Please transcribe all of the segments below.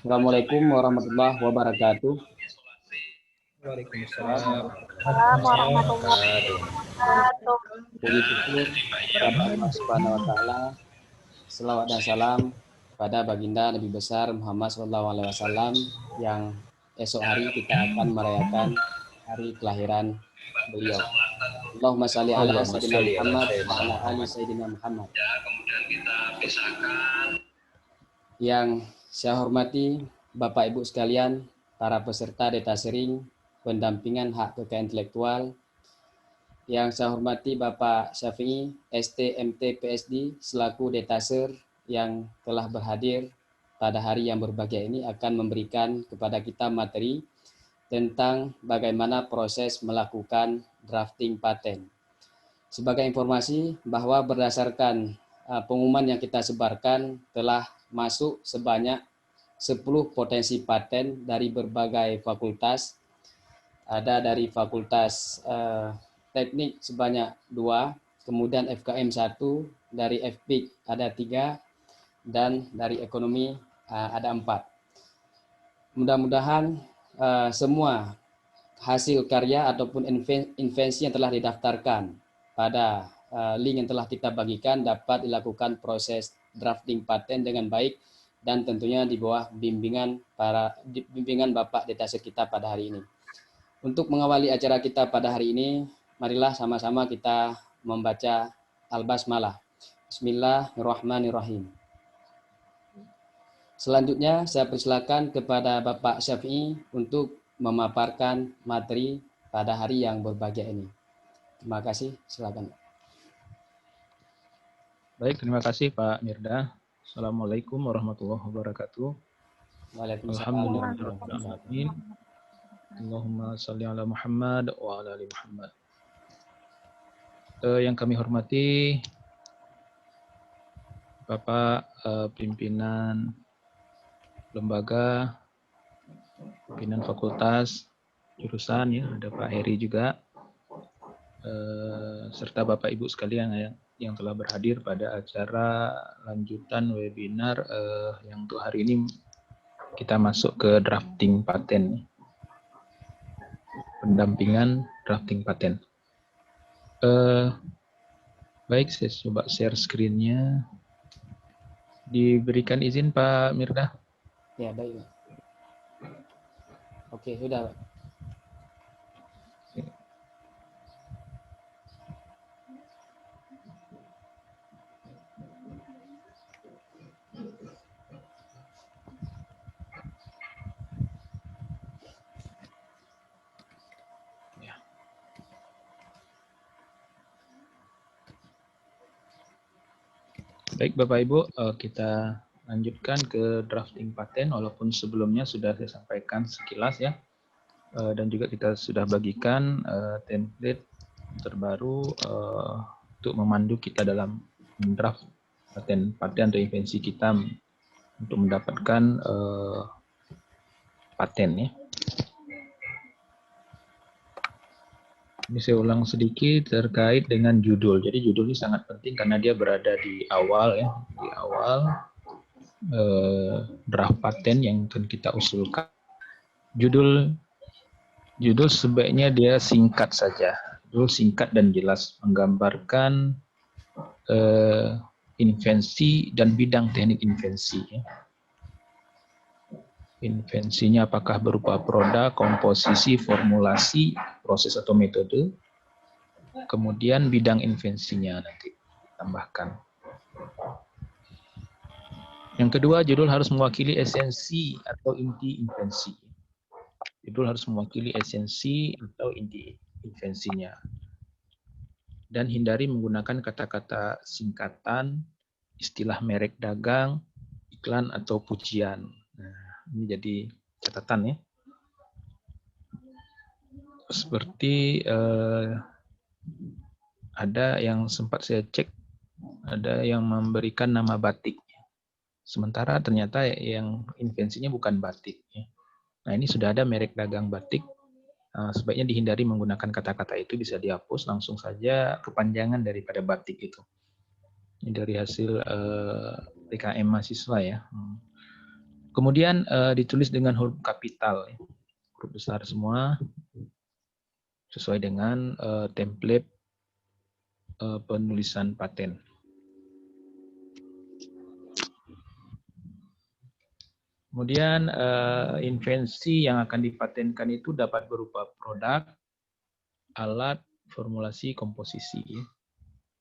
Assalamualaikum warahmatullahi wabarakatuh. Waalaikumsalam. Assalamualaikum warahmatullahi wabarakatuh. Puji syukur kepada Allah Subhanahu wa taala. Selawat dan salam pada baginda Nabi besar Muhammad SAW yang esok hari kita akan merayakan hari kelahiran beliau. Allahumma shalli ala sayyidina Muhammad wa ala ali sayyidina Muhammad. Yang saya hormati Bapak Ibu sekalian, para peserta data sharing pendampingan hak kekayaan intelektual. Yang saya hormati Bapak Syafi'i, STMT PSD selaku detaser yang telah berhadir pada hari yang berbahagia ini akan memberikan kepada kita materi tentang bagaimana proses melakukan drafting paten. Sebagai informasi bahwa berdasarkan pengumuman yang kita sebarkan telah masuk sebanyak 10 potensi paten dari berbagai fakultas. Ada dari fakultas teknik sebanyak 2, kemudian FKM 1, dari FPIK ada 3, dan dari ekonomi ada 4. Mudah-mudahan semua hasil karya ataupun invensi yang telah didaftarkan pada link yang telah kita bagikan dapat dilakukan proses drafting paten dengan baik dan tentunya di bawah bimbingan Bapak detaser kita pada hari ini. Untuk mengawali acara kita pada hari ini, marilah sama-sama kita membaca Al-Basmalah. Bismillahirrahmanirrahim. Selanjutnya saya persilakan kepada Bapak Syafi'i untuk memaparkan materi pada hari yang berbahagia ini. Terima kasih, silakan. Baik, terima kasih Pak Mirda. Assalamualaikum warahmatullahi wabarakatuh. Waalaikumsalam warahmatullahi wabarakatuh. Allahumma salli ala Muhammad wa ala ali Muhammad. Yang kami hormati Bapak pimpinan lembaga, pimpinan fakultas, jurusan ya, ada Pak Heri juga, serta Bapak Ibu sekalian yang telah berhadir pada acara lanjutan webinar yang untuk hari ini kita masuk ke drafting paten. Pendampingan drafting paten. Baik, saya coba share screen-nya. Diberikan izin Pak Mirda? Ya, baik. Oke, sudah, Pak. Baik Bapak Ibu, kita lanjutkan ke drafting paten walaupun sebelumnya sudah saya sampaikan sekilas ya. Dan juga kita sudah bagikan template terbaru untuk memandu kita dalam draft paten atau invensi kita untuk mendapatkan paten ya. Ini saya ulang sedikit terkait dengan judul. Jadi judul ini sangat penting karena dia berada di awal ya, di awal draft paten yang akan kita usulkan. Judul sebaiknya dia singkat saja. Judul singkat dan jelas menggambarkan invensi dan bidang teknik invensi. Ya. Invensinya apakah berupa produk, komposisi, formulasi, proses atau metode. Kemudian bidang invensinya nanti tambahkan. Yang kedua, judul harus mewakili esensi atau inti invensi. Judul harus mewakili esensi atau inti invensinya. Dan hindari menggunakan kata-kata singkatan, istilah merek dagang, iklan atau pujian. Nah, ini jadi catatan ya. Seperti ada yang sempat saya cek, ada yang memberikan nama batik. Sementara ternyata yang invensinya bukan batik. Ya. Nah ini sudah ada merek dagang batik. Sebaiknya dihindari menggunakan kata-kata itu, bisa dihapus langsung saja kepanjangan daripada batik itu. Ini dari hasil PKM mahasiswa ya. Kemudian ditulis dengan huruf kapital, ya. Huruf besar semua, sesuai dengan template penulisan paten. Kemudian invensi yang akan dipatenkan itu dapat berupa produk, alat, formulasi, komposisi.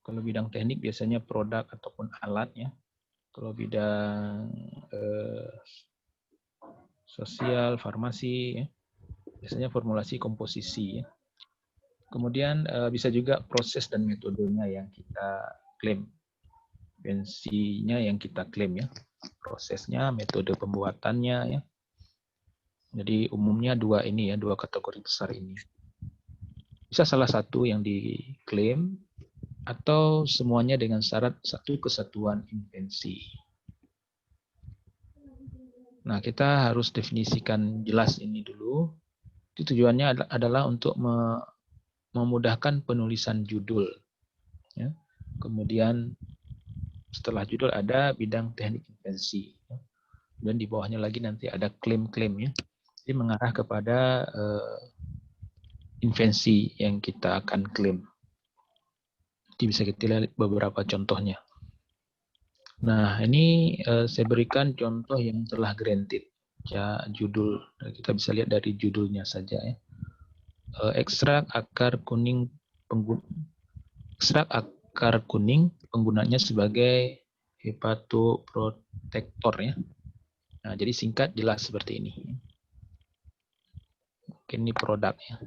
Kalau bidang teknik biasanya produk ataupun alatnya. Kalau bidang sosial, farmasi, ya, biasanya formulasi, komposisi. Ya. Kemudian bisa juga proses dan metodenya yang kita klaim. Invensinya yang kita klaim ya. Prosesnya, metode pembuatannya ya. Jadi umumnya dua kategori besar ini. Bisa salah satu yang diklaim atau semuanya dengan syarat satu kesatuan invensi. Nah, kita harus definisikan jelas ini dulu. Itu tujuannya adalah untuk memudahkan penulisan judul. Ya. Kemudian setelah judul ada bidang teknik invensi. Dan di bawahnya lagi nanti ada klaim-klaim ya. Jadi mengarah kepada invensi yang kita akan klaim. Nanti bisa kita lihat beberapa contohnya. Nah, ini saya berikan contoh yang telah granted. Ya, judul kita bisa lihat dari judulnya saja ya. Ekstrak akar kuning penggunanya sebagai hepatoprotektor ya. Nah, jadi singkat jelas seperti ini. Oke, ini produk ya.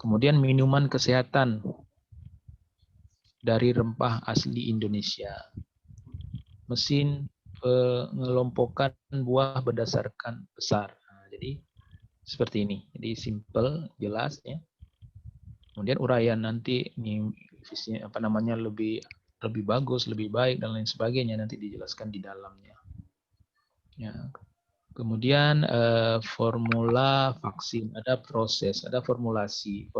Kemudian minuman kesehatan dari rempah asli Indonesia. Mesin pengelompokan buah berdasarkan besar. Nah, jadi seperti ini. Jadi simple, jelas ya. Kemudian uraian nanti ini lebih bagus, lebih baik dan lain sebagainya nanti dijelaskan di dalamnya. Ya. Kemudian formula vaksin, ada proses, ada formulasi,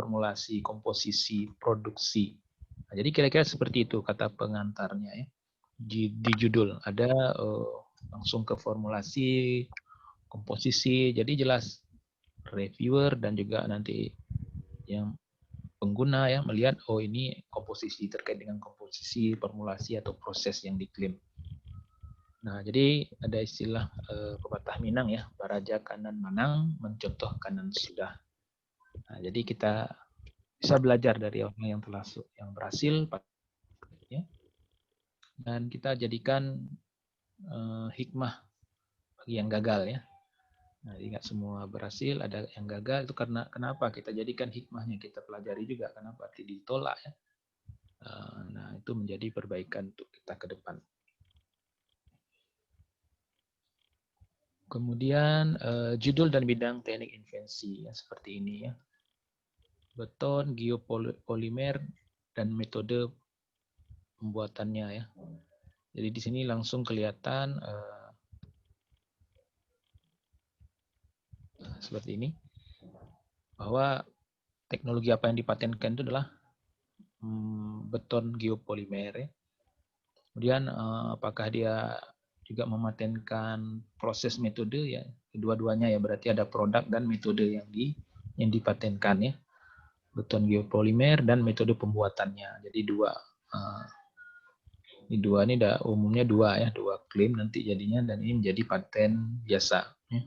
komposisi, produksi. Nah, jadi kira-kira seperti itu kata pengantarnya ya. Di judul ada langsung ke formulasi, komposisi, jadi jelas reviewer dan juga nanti yang pengguna ya melihat oh ini komposisi terkait dengan komposisi, formulasi atau proses yang diklaim. Nah, jadi ada istilah pepatah Minang ya, baraja kanan manang, mencontoh kanan sudah. Nah, jadi kita bisa belajar dari orang yang berhasil ya. Dan kita jadikan hikmah bagi yang gagal ya. Nah, ingat semua berhasil, ada yang gagal itu karena kenapa? Kita jadikan hikmahnya, kita pelajari juga kenapa ditolak ya. Nah, itu menjadi perbaikan untuk kita ke depan. Kemudian judul dan bidang teknik invensi ya, seperti ini ya. Beton, geopolimer, dan metode pembuatannya ya. Jadi di sini langsung kelihatan seperti ini bahwa teknologi apa yang dipatenkan itu adalah beton geopolimer ya. Kemudian apakah dia juga mematenkan proses metode ya, kedua-duanya ya, berarti ada produk dan metode yang dipatenkan ya, beton geopolimer dan metode pembuatannya. Jadi ini umumnya dua klaim nanti jadinya, dan ini menjadi paten biasa ya.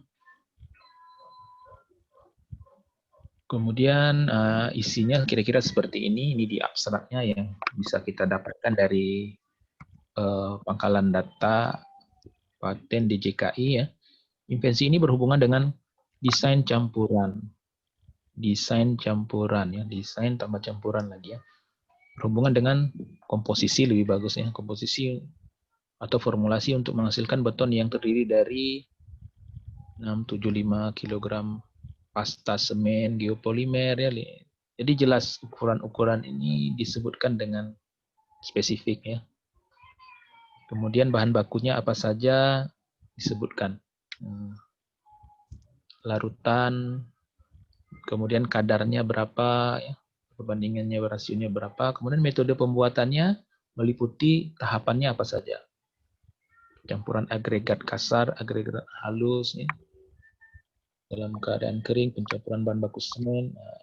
Kemudian isinya kira-kira seperti ini di abstraknya yang bisa kita dapatkan dari pangkalan data paten DJKI ya. Invensi ini berhubungan dengan desain campuran. Desain campuran ya, desain tambah campuran lagi ya. Berhubungan dengan komposisi lebih bagus ya, komposisi atau formulasi untuk menghasilkan beton yang terdiri dari 675 kg pasta semen geopolimer ya. Jadi jelas ukuran-ukuran ini disebutkan dengan spesifik ya. Kemudian bahan bakunya apa saja disebutkan. Larutan, kemudian kadarnya berapa, ya, perbandingannya, rasionya berapa, kemudian metode pembuatannya meliputi tahapannya apa saja. Campuran agregat kasar, agregat halus, ya. Dalam keadaan kering, pencampuran bahan baku semen. Nah,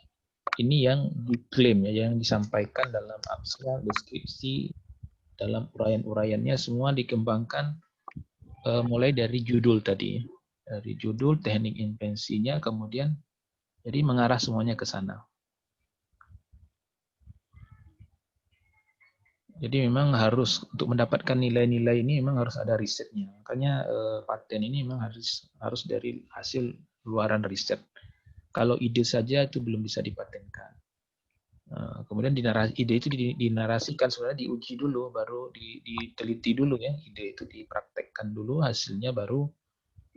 ini yang diklaim, ya, yang disampaikan dalam abstrak, deskripsi, dalam uraian-uraiannya semua dikembangkan mulai dari judul tadi. Dari judul, teknik invensinya, kemudian jadi mengarah semuanya ke sana. Jadi memang harus untuk mendapatkan nilai-nilai ini memang harus ada risetnya. Makanya paten ini memang harus dari hasil luaran riset. Kalau ide saja itu belum bisa dipatenkan. Kemudian ide itu dinarasikan, sebenarnya diuji dulu, baru diteliti dulu ya. Ide itu dipraktekkan dulu, hasilnya baru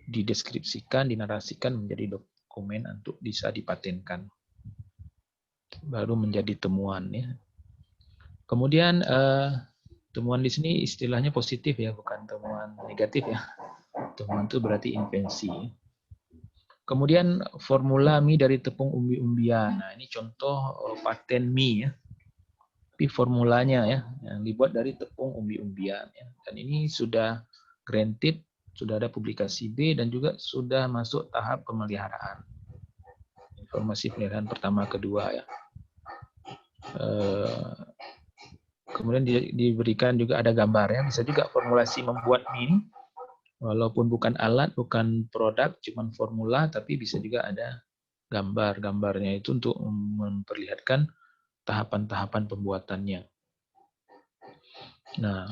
dideskripsikan, dinarasikan menjadi dokumen untuk bisa dipatenkan. Baru menjadi temuan ya. Kemudian temuan di sini istilahnya positif ya, bukan temuan negatif ya. Temuan itu berarti invensi. Kemudian formula mie dari tepung umbi-umbian. Nah, ini contoh paten mie ya. Tapi formulanya ya, yang dibuat dari tepung umbi-umbian ya. Dan ini sudah granted, sudah ada publikasi B dan juga sudah masuk tahap pemeliharaan. Informasi pemeliharaan pertama kedua ya. Kemudian diberikan juga ada gambar ya. Bisa juga formulasi membuat mie ini. Walaupun bukan alat, bukan produk, cuman formula, tapi bisa juga ada gambar. Gambarnya itu untuk memperlihatkan tahapan-tahapan pembuatannya. Nah,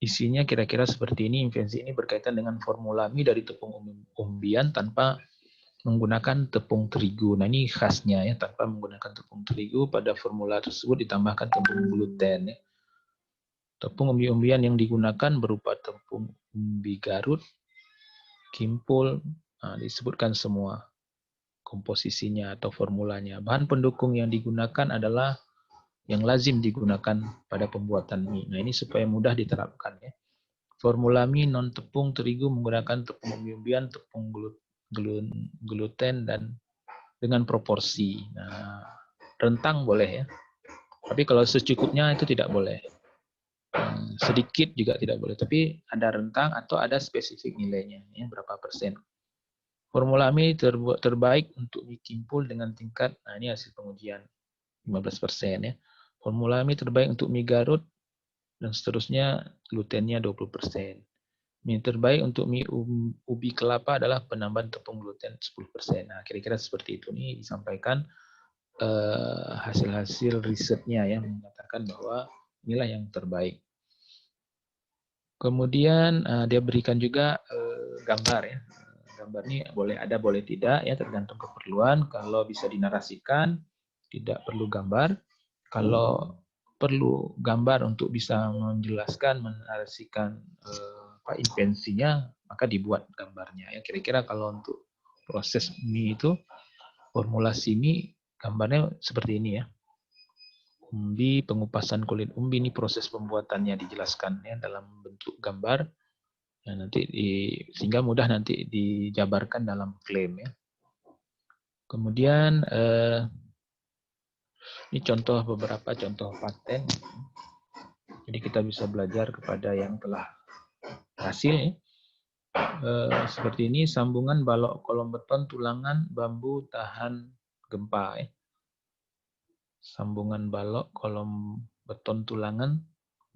isinya kira-kira seperti ini. Invensi ini berkaitan dengan formula mie dari tepung umbian tanpa menggunakan tepung terigu. Nah, ini khasnya ya, tanpa menggunakan tepung terigu. Pada formula tersebut ditambahkan tepung gluten ya. Tepung umbi-umbian yang digunakan berupa tepung umbi Garut, Kimpul, disebutkan semua komposisinya atau formulanya. Bahan pendukung yang digunakan adalah yang lazim digunakan pada pembuatan mie. Nah, ini supaya mudah diterapkan ya. Formula mie non tepung terigu menggunakan tepung umbi-umbian, tepung gluten dan dengan proporsi. Nah, rentang boleh ya. Tapi kalau secukupnya itu tidak boleh. Sedikit juga tidak boleh, tapi ada rentang atau ada spesifik nilainya, ya, berapa persen. Formula mie terbaik untuk mie kimpul dengan tingkat, nah ini hasil pengujian 15% ya. Formula mie terbaik untuk mie Garut dan seterusnya glutennya 20%. Mie terbaik untuk mie ubi kelapa adalah penambahan tepung gluten 10%. Nah, kira-kira seperti itu nih disampaikan hasil-hasil risetnya ya, mengatakan bahwa inilah yang terbaik. Kemudian dia berikan juga gambar ya. Gambar ini boleh ada, boleh tidak ya, tergantung keperluan. Kalau bisa dinarasikan, tidak perlu gambar. Kalau perlu gambar untuk bisa menjelaskan, menarasikan invensinya, maka dibuat gambarnya. Ya, kira-kira kalau untuk proses mie itu, formulasi mie, gambarnya seperti ini ya. Umbi, pengupasan kulit umbi, ini proses pembuatannya dijelaskan ya dalam bentuk gambar. Ya, nanti sehingga mudah nanti dijabarkan dalam klaim ya. Kemudian ini contoh beberapa contoh paten. Jadi kita bisa belajar kepada yang telah berhasil ya. Seperti ini, sambungan balok kolom beton tulangan bambu tahan gempa ya. Sambungan balok kolom beton tulangan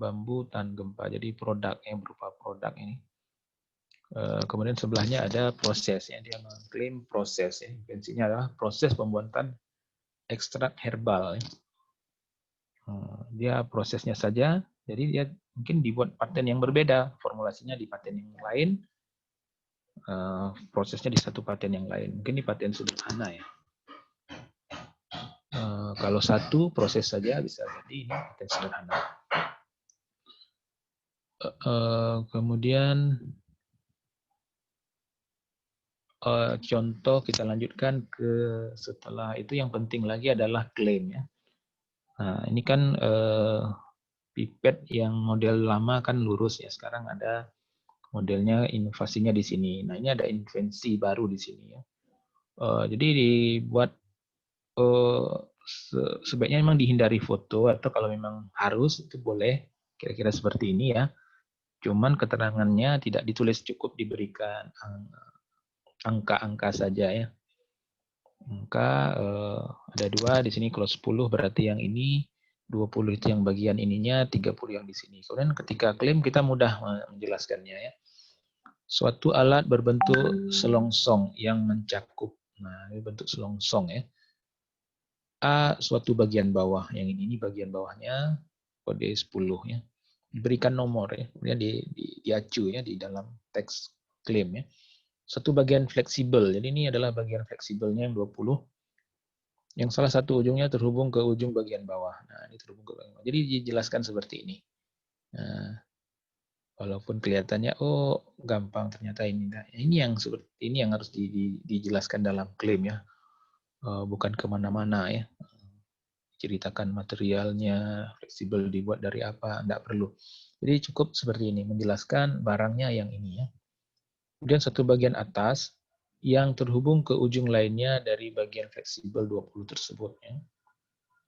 bambu tahan gempa. Jadi produk yang berupa produk ini. Kemudian sebelahnya ada prosesnya. Dia mengklaim proses ya. Invensinya adalah proses pembuatan ekstrak herbal ya. Dia prosesnya saja. Jadi dia mungkin dibuat paten yang berbeda. Formulasinya di paten yang lain. Prosesnya di satu paten yang lain. Mungkin di paten sederhana ya. Kalau satu proses saja bisa jadi ini paten sederhana. Kemudian contoh kita lanjutkan ke setelah itu, yang penting lagi adalah klaim ya. Nah, ini kan pipet yang model lama kan lurus ya. Sekarang ada modelnya, inovasinya di sini. Nah, ini ada invensi baru di sini ya. Jadi dibuat sebaiknya memang dihindari foto, atau kalau memang harus itu boleh kira-kira seperti ini ya. Cuman keterangannya tidak ditulis, cukup diberikan angka-angka saja ya. Angka ada 2 di sini, kalau 10 berarti yang ini, 20 itu yang bagian ininya, 30 yang di sini. Kemudian ketika klaim kita mudah menjelaskannya ya. Suatu alat berbentuk selongsong yang mencakup. Nah, ini bentuk selongsong ya. A suatu bagian bawah, yang ini bagian bawahnya kode 10 ya. Diberikan nomor ya, kemudian diacu ya di dalam teks klaim ya. Satu bagian fleksibel. Jadi ini adalah bagian fleksibelnya yang 20. Yang salah satu ujungnya terhubung ke ujung bagian bawah. Nah, ini terhubung ke bagian bawah. Jadi dijelaskan seperti ini. Nah, walaupun kelihatannya oh gampang, ternyata ini enggak. Ini yang seperti ini yang harus dijelaskan dalam klaim ya. Bukan kemana-mana ya. Ceritakan materialnya, fleksibel dibuat dari apa, enggak perlu. Jadi cukup seperti ini, menjelaskan barangnya yang ini ya. Kemudian satu bagian atas yang terhubung ke ujung lainnya dari bagian fleksibel 20 tersebut ya.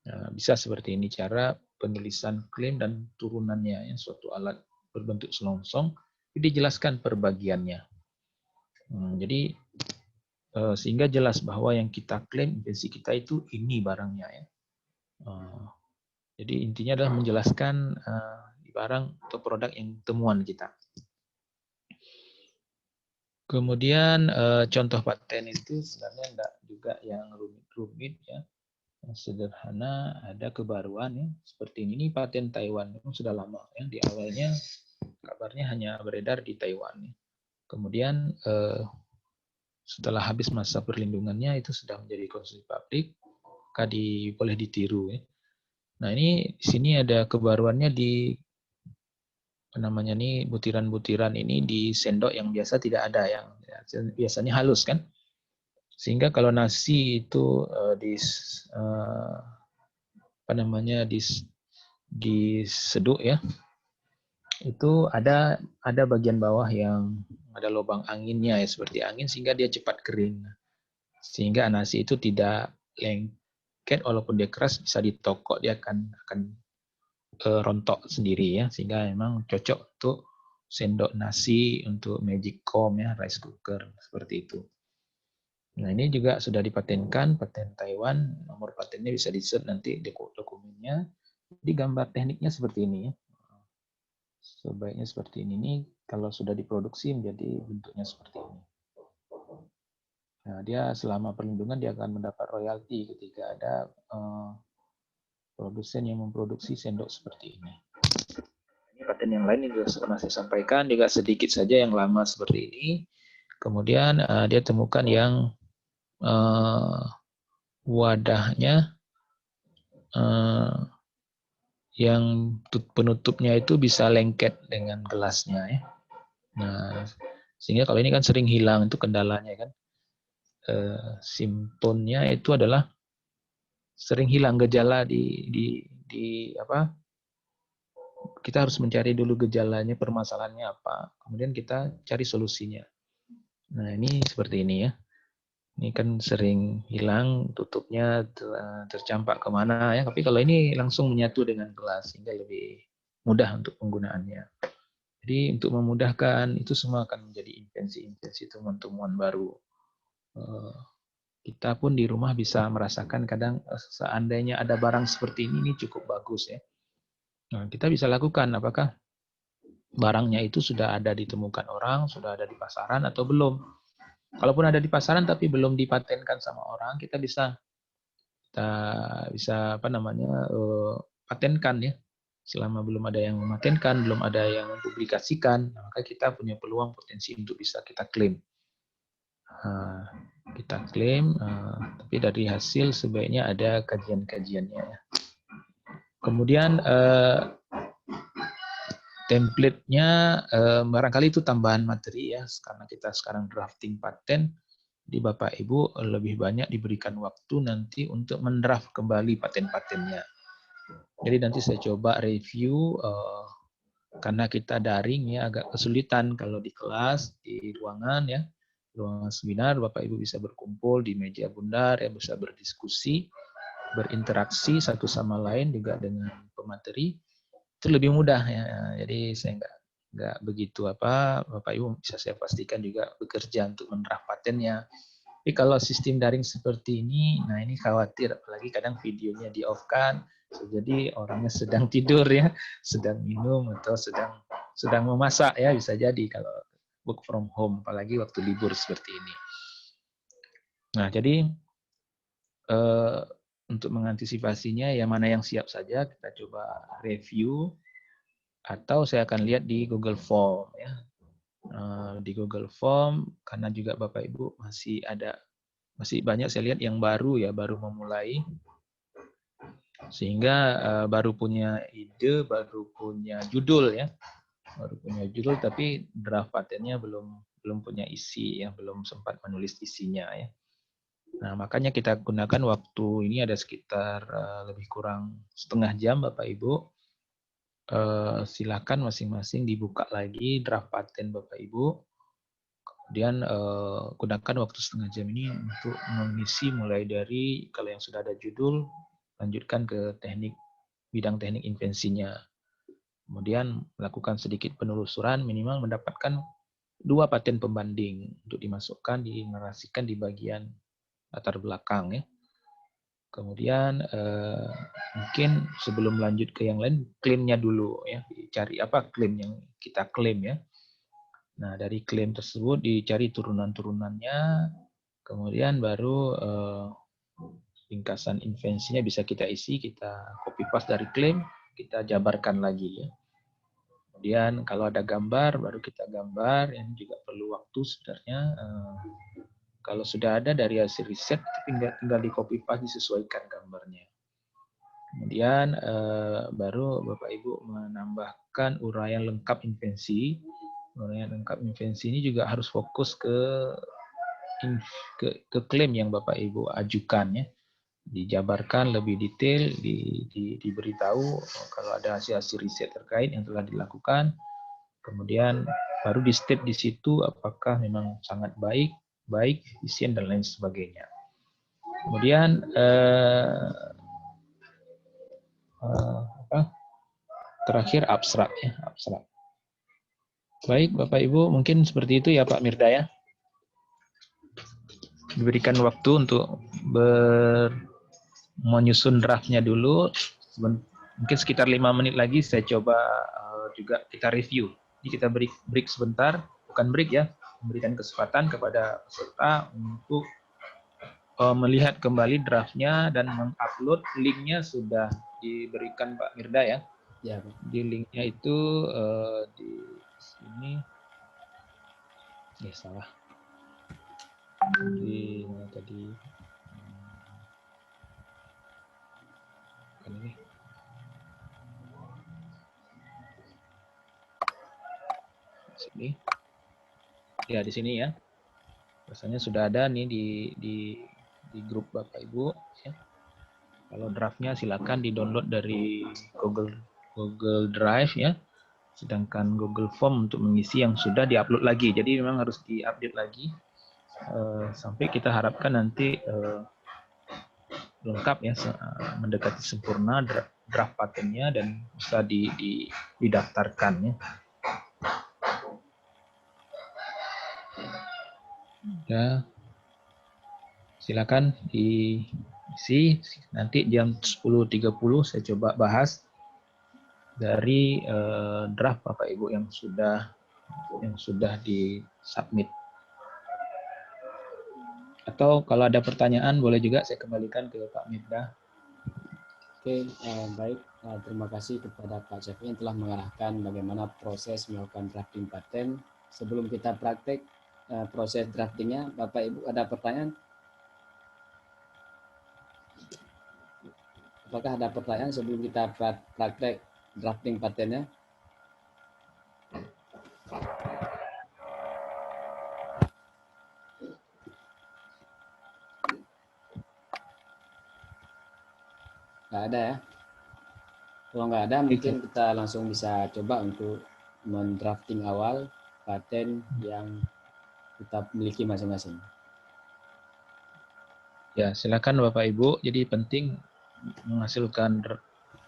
Nah, bisa seperti ini cara penulisan klaim dan turunannya ya, suatu alat berbentuk selongsong dijelaskan per bagiannya. Jadi sehingga jelas bahwa yang kita klaim invensi kita itu ini barangnya ya. Jadi intinya adalah menjelaskan barang atau produk yang temuan kita. Kemudian contoh paten itu sebenarnya enggak juga yang rumit-rumit ya. Yang sederhana, ada kebaruan ya. Seperti ini paten Taiwan itu sudah lama ya. Di awalnya kabarnya hanya beredar di Taiwan. Kemudian setelah habis masa perlindungannya itu sudah menjadi konsumsi publik, maka boleh ditiru ya. Nah, ini di sini ada kebaruannya di namanya nih butiran-butiran ini di sendok yang biasa tidak ada, yang biasanya halus kan, sehingga kalau nasi itu diseduk ya, itu ada bagian bawah yang ada lubang anginnya ya, seperti angin, sehingga dia cepat kering, sehingga nasi itu tidak lengket walaupun dia keras, bisa ditokok dia akan rontok sendiri ya, sehingga memang cocok untuk sendok nasi, untuk magic comb ya, rice cooker seperti itu. Nah, ini juga sudah dipatenkan, paten Taiwan, nomor patennya bisa di-search nanti dokumennya. Di gambar tekniknya seperti ini ya. Sebaiknya seperti ini nih, kalau sudah diproduksi menjadi bentuknya seperti ini. Nah, dia selama perlindungan dia akan mendapat royalti ketika ada produsen yang memproduksi sendok seperti ini. Ini paten yang lain yang juga pernah saya sampaikan, juga sedikit saja yang lama seperti ini. Kemudian dia temukan yang wadahnya yang penutupnya itu bisa lengket dengan gelasnya ya. Nah, sehingga kalau ini kan sering hilang, itu kendalanya kan. Simptomnya itu adalah sering hilang, gejala kita harus mencari dulu gejalanya, permasalahannya apa, kemudian kita cari solusinya. Nah, ini seperti ini ya. Ini kan sering hilang, tutupnya tercampak kemana ya. Tapi kalau ini langsung menyatu dengan gelas, sehingga lebih mudah untuk penggunaannya. Jadi untuk memudahkan, itu semua akan menjadi invensi-invensi temuan-temuan baru. Kita pun di rumah bisa merasakan kadang seandainya ada barang seperti ini cukup bagus ya. Nah, kita bisa lakukan apakah barangnya itu sudah ada ditemukan orang, sudah ada di pasaran atau belum. Kalaupun ada di pasaran tapi belum dipatenkan sama orang, kita bisa patenkan ya. Selama belum ada yang mematenkan, belum ada yang mempublikasikan, maka kita punya peluang potensi untuk bisa kita klaim. Kita klaim, tapi dari hasil sebaiknya ada kajian-kajiannya. Kemudian template-nya barangkali itu tambahan materi ya, karena kita sekarang drafting paten. Di Bapak Ibu lebih banyak diberikan waktu nanti untuk mendraft kembali paten-patennya. Jadi nanti saya coba review, karena kita daring ya agak kesulitan kalau di kelas, di ruangan ya, ruangan seminar Bapak Ibu bisa berkumpul di meja bundar ya, bisa berdiskusi, berinteraksi satu sama lain juga dengan pemateri, itu lebih mudah ya. Jadi saya nggak begitu apa, Bapak Ibu bisa saya pastikan juga bekerja untuk menerap patennya. Tapi kalau sistem daring seperti ini, nah ini khawatir, apalagi kadang videonya di off kan, jadi orangnya sedang tidur ya, sedang minum atau sedang memasak ya, bisa jadi kalau work from home, apalagi waktu libur seperti ini. Nah jadi untuk mengantisipasinya, ya mana yang siap saja kita coba review, atau saya akan lihat di Google Form ya. Di Google Form, karena juga Bapak Ibu masih banyak saya lihat yang baru ya, baru memulai, sehingga baru punya ide, baru punya judul ya, baru punya judul tapi draft patennya belum punya isi ya, belum sempat menulis isinya ya. Nah, makanya kita gunakan waktu ini ada sekitar lebih kurang setengah jam, Bapak Ibu. Silakan masing-masing dibuka lagi draft paten Bapak Ibu. Kemudian gunakan waktu setengah jam ini untuk mengisi mulai dari, kalau yang sudah ada judul, lanjutkan ke bidang teknik invensinya. Kemudian melakukan sedikit penelusuran, minimal mendapatkan 2 paten pembanding untuk dimasukkan, dinarasikan di bagian latar belakang ya. Kemudian mungkin sebelum lanjut ke yang lain, klaimnya dulu ya, dicari apa klaim yang kita klaim ya. Nah dari klaim tersebut dicari turunan-turunannya, kemudian baru ringkasan invensinya bisa kita isi, kita copy paste dari klaim, kita jabarkan lagi ya. Kemudian kalau ada gambar, baru kita gambar, yang juga perlu waktu sebenarnya. Kalau sudah ada dari hasil riset, tinggal di copy paste, disesuaikan gambarnya. Kemudian baru Bapak Ibu menambahkan uraian lengkap invensi. Uraian lengkap invensi ini juga harus fokus ke klaim yang Bapak Ibu ajukan ya. Dijabarkan lebih detail, diberitahu kalau ada hasil riset terkait yang telah dilakukan. Kemudian baru di step di situ apakah memang sangat baik, efisien dan lain sebagainya. Kemudian terakhir abstrak ya, abstrak. Baik Bapak Ibu, mungkin seperti itu ya Pak Mirda ya. Diberikan waktu untuk menyusun draftnya dulu. Mungkin sekitar 5 menit lagi saya coba juga kita review. Jadi kita break sebentar, bukan break ya, memberikan kesempatan kepada peserta untuk melihat kembali draftnya dan mengupload. Linknya sudah diberikan Pak Mirda ya. Ya, Pak. Di linknya itu di sini, salah. Di mana tadi? Kan ini. Sini. Ya di sini ya. Rasanya sudah ada nih di grup Bapak Ibu ya. Kalau draftnya silakan di-download dari Google Drive ya. Sedangkan Google Form untuk mengisi yang sudah di-upload lagi. Jadi memang harus di-update lagi sampai kita harapkan nanti lengkap ya, mendekati sempurna draft patennya dan bisa didaftarkan ya. Ya, silakan diisi. Nanti jam 10.30 saya coba bahas dari draft Bapak Ibu yang sudah disubmit. Atau kalau ada pertanyaan boleh juga saya kembalikan ke Pak Mirda. Oke, baik. Terima kasih kepada Pak Syafi'i yang telah mengarahkan bagaimana proses melakukan drafting paten. Sebelum kita praktek proses draftingnya, Bapak Ibu ada pertanyaan? Apakah ada pertanyaan sebelum kita praktek drafting patennya? Nggak ada ya? Kalau nggak ada, mungkin kita langsung bisa coba untuk mendrafting awal paten yang kita miliki masing-masing. Ya, silakan Bapak Ibu. Jadi penting menghasilkan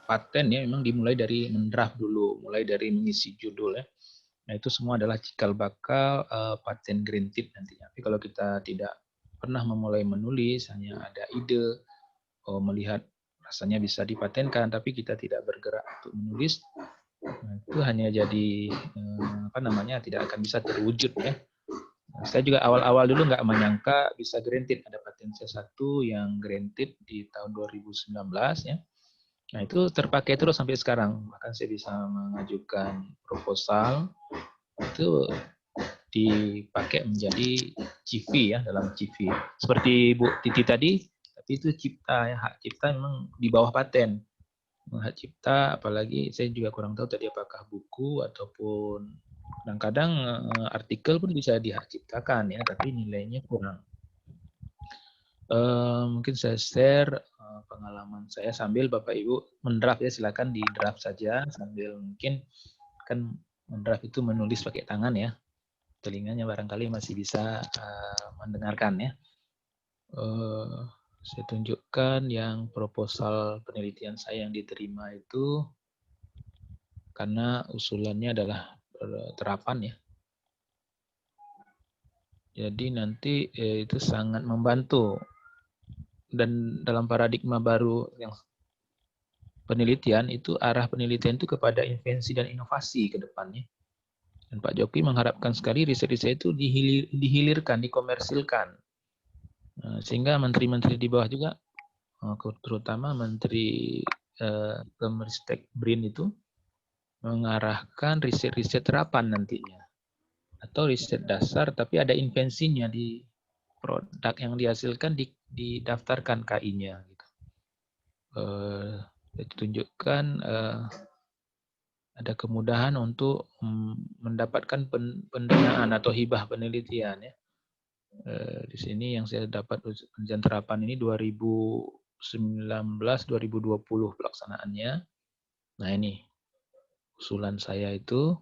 paten ya memang dimulai dari mendraft dulu, mulai dari mengisi judul ya. Nah, itu semua adalah cikal bakal paten granted nantinya. Tapi kalau kita tidak pernah memulai menulis, hanya ada ide, melihat rasanya bisa dipatenkan, tapi kita tidak bergerak untuk menulis, nah, itu hanya jadi tidak akan bisa terwujud ya. Nah, saya juga awal-awal dulu nggak menyangka bisa granted, ada paten C1 yang granted di tahun 2019 ya. Nah, itu terpakai terus sampai sekarang. Bahkan saya bisa mengajukan proposal itu dipakai menjadi CV ya, dalam CV. Seperti Bu Titi tadi, tapi itu cipta ya, hak cipta memang di bawah paten. Hak cipta, apalagi saya juga kurang tahu tadi apakah buku ataupun kadang-kadang artikel pun bisa dihak ciptakan ya, tapi nilainya kurang. Mungkin saya share pengalaman saya sambil Bapak Ibu mendraft ya, silakan di draft saja sambil mungkin kan mendraft itu menulis pakai tangan ya, telinganya barangkali masih bisa mendengarkan ya. Saya tunjukkan yang proposal penelitian saya yang diterima itu karena usulannya adalah terapan ya. Jadi nanti itu sangat membantu. Dan dalam paradigma baru yang penelitian itu arah penelitian itu kepada invensi dan inovasi ke depannya. Dan Pak Jokowi mengharapkan sekali riset-riset itu dihilirkan, dikomersilkan. Sehingga menteri-menteri di bawah juga, terutama Menteri Kemristek BRIN itu mengarahkan riset-riset terapan nantinya. Atau riset dasar tapi ada invensinya di produk yang dihasilkan didaftarkan KI-nya. Gitu. Ditunjukkan ada kemudahan untuk mendapatkan pendanaan atau hibah penelitian ya. Di sini yang saya dapat penelitian terapan ini 2019-2020 pelaksanaannya. Nah ini usulan saya itu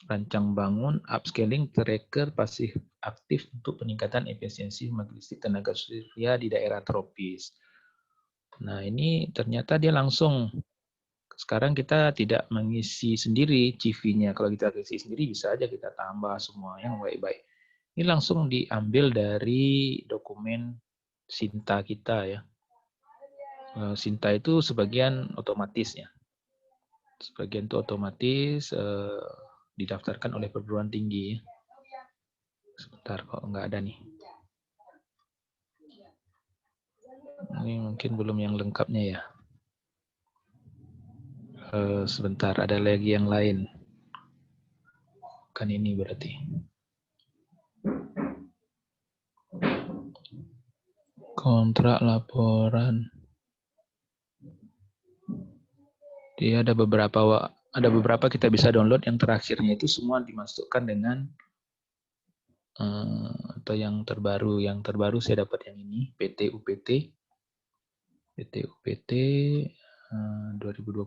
rancang bangun upscaling tracker pasif aktif untuk peningkatan efisiensi logistik tenaga surya di daerah tropis. Nah ini ternyata dia langsung, sekarang kita tidak mengisi sendiri CV-nya. Kalau kita isi sendiri bisa aja kita tambah semua yang baik-baik. Ini langsung diambil dari dokumen Sinta kita ya. Sinta itu sebagian otomatis ya. Sebagian itu otomatis didaftarkan oleh perguruan tinggi. Sebentar kok nggak ada nih. Ini mungkin belum yang lengkapnya ya. Sebentar, ada lagi yang lain. Kan ini berarti. Kontrak laporan. Dia ada beberapa kita bisa download, yang terakhirnya itu semua dimasukkan dengan atau yang terbaru. Yang terbaru saya dapat yang ini, PT UPT 2020.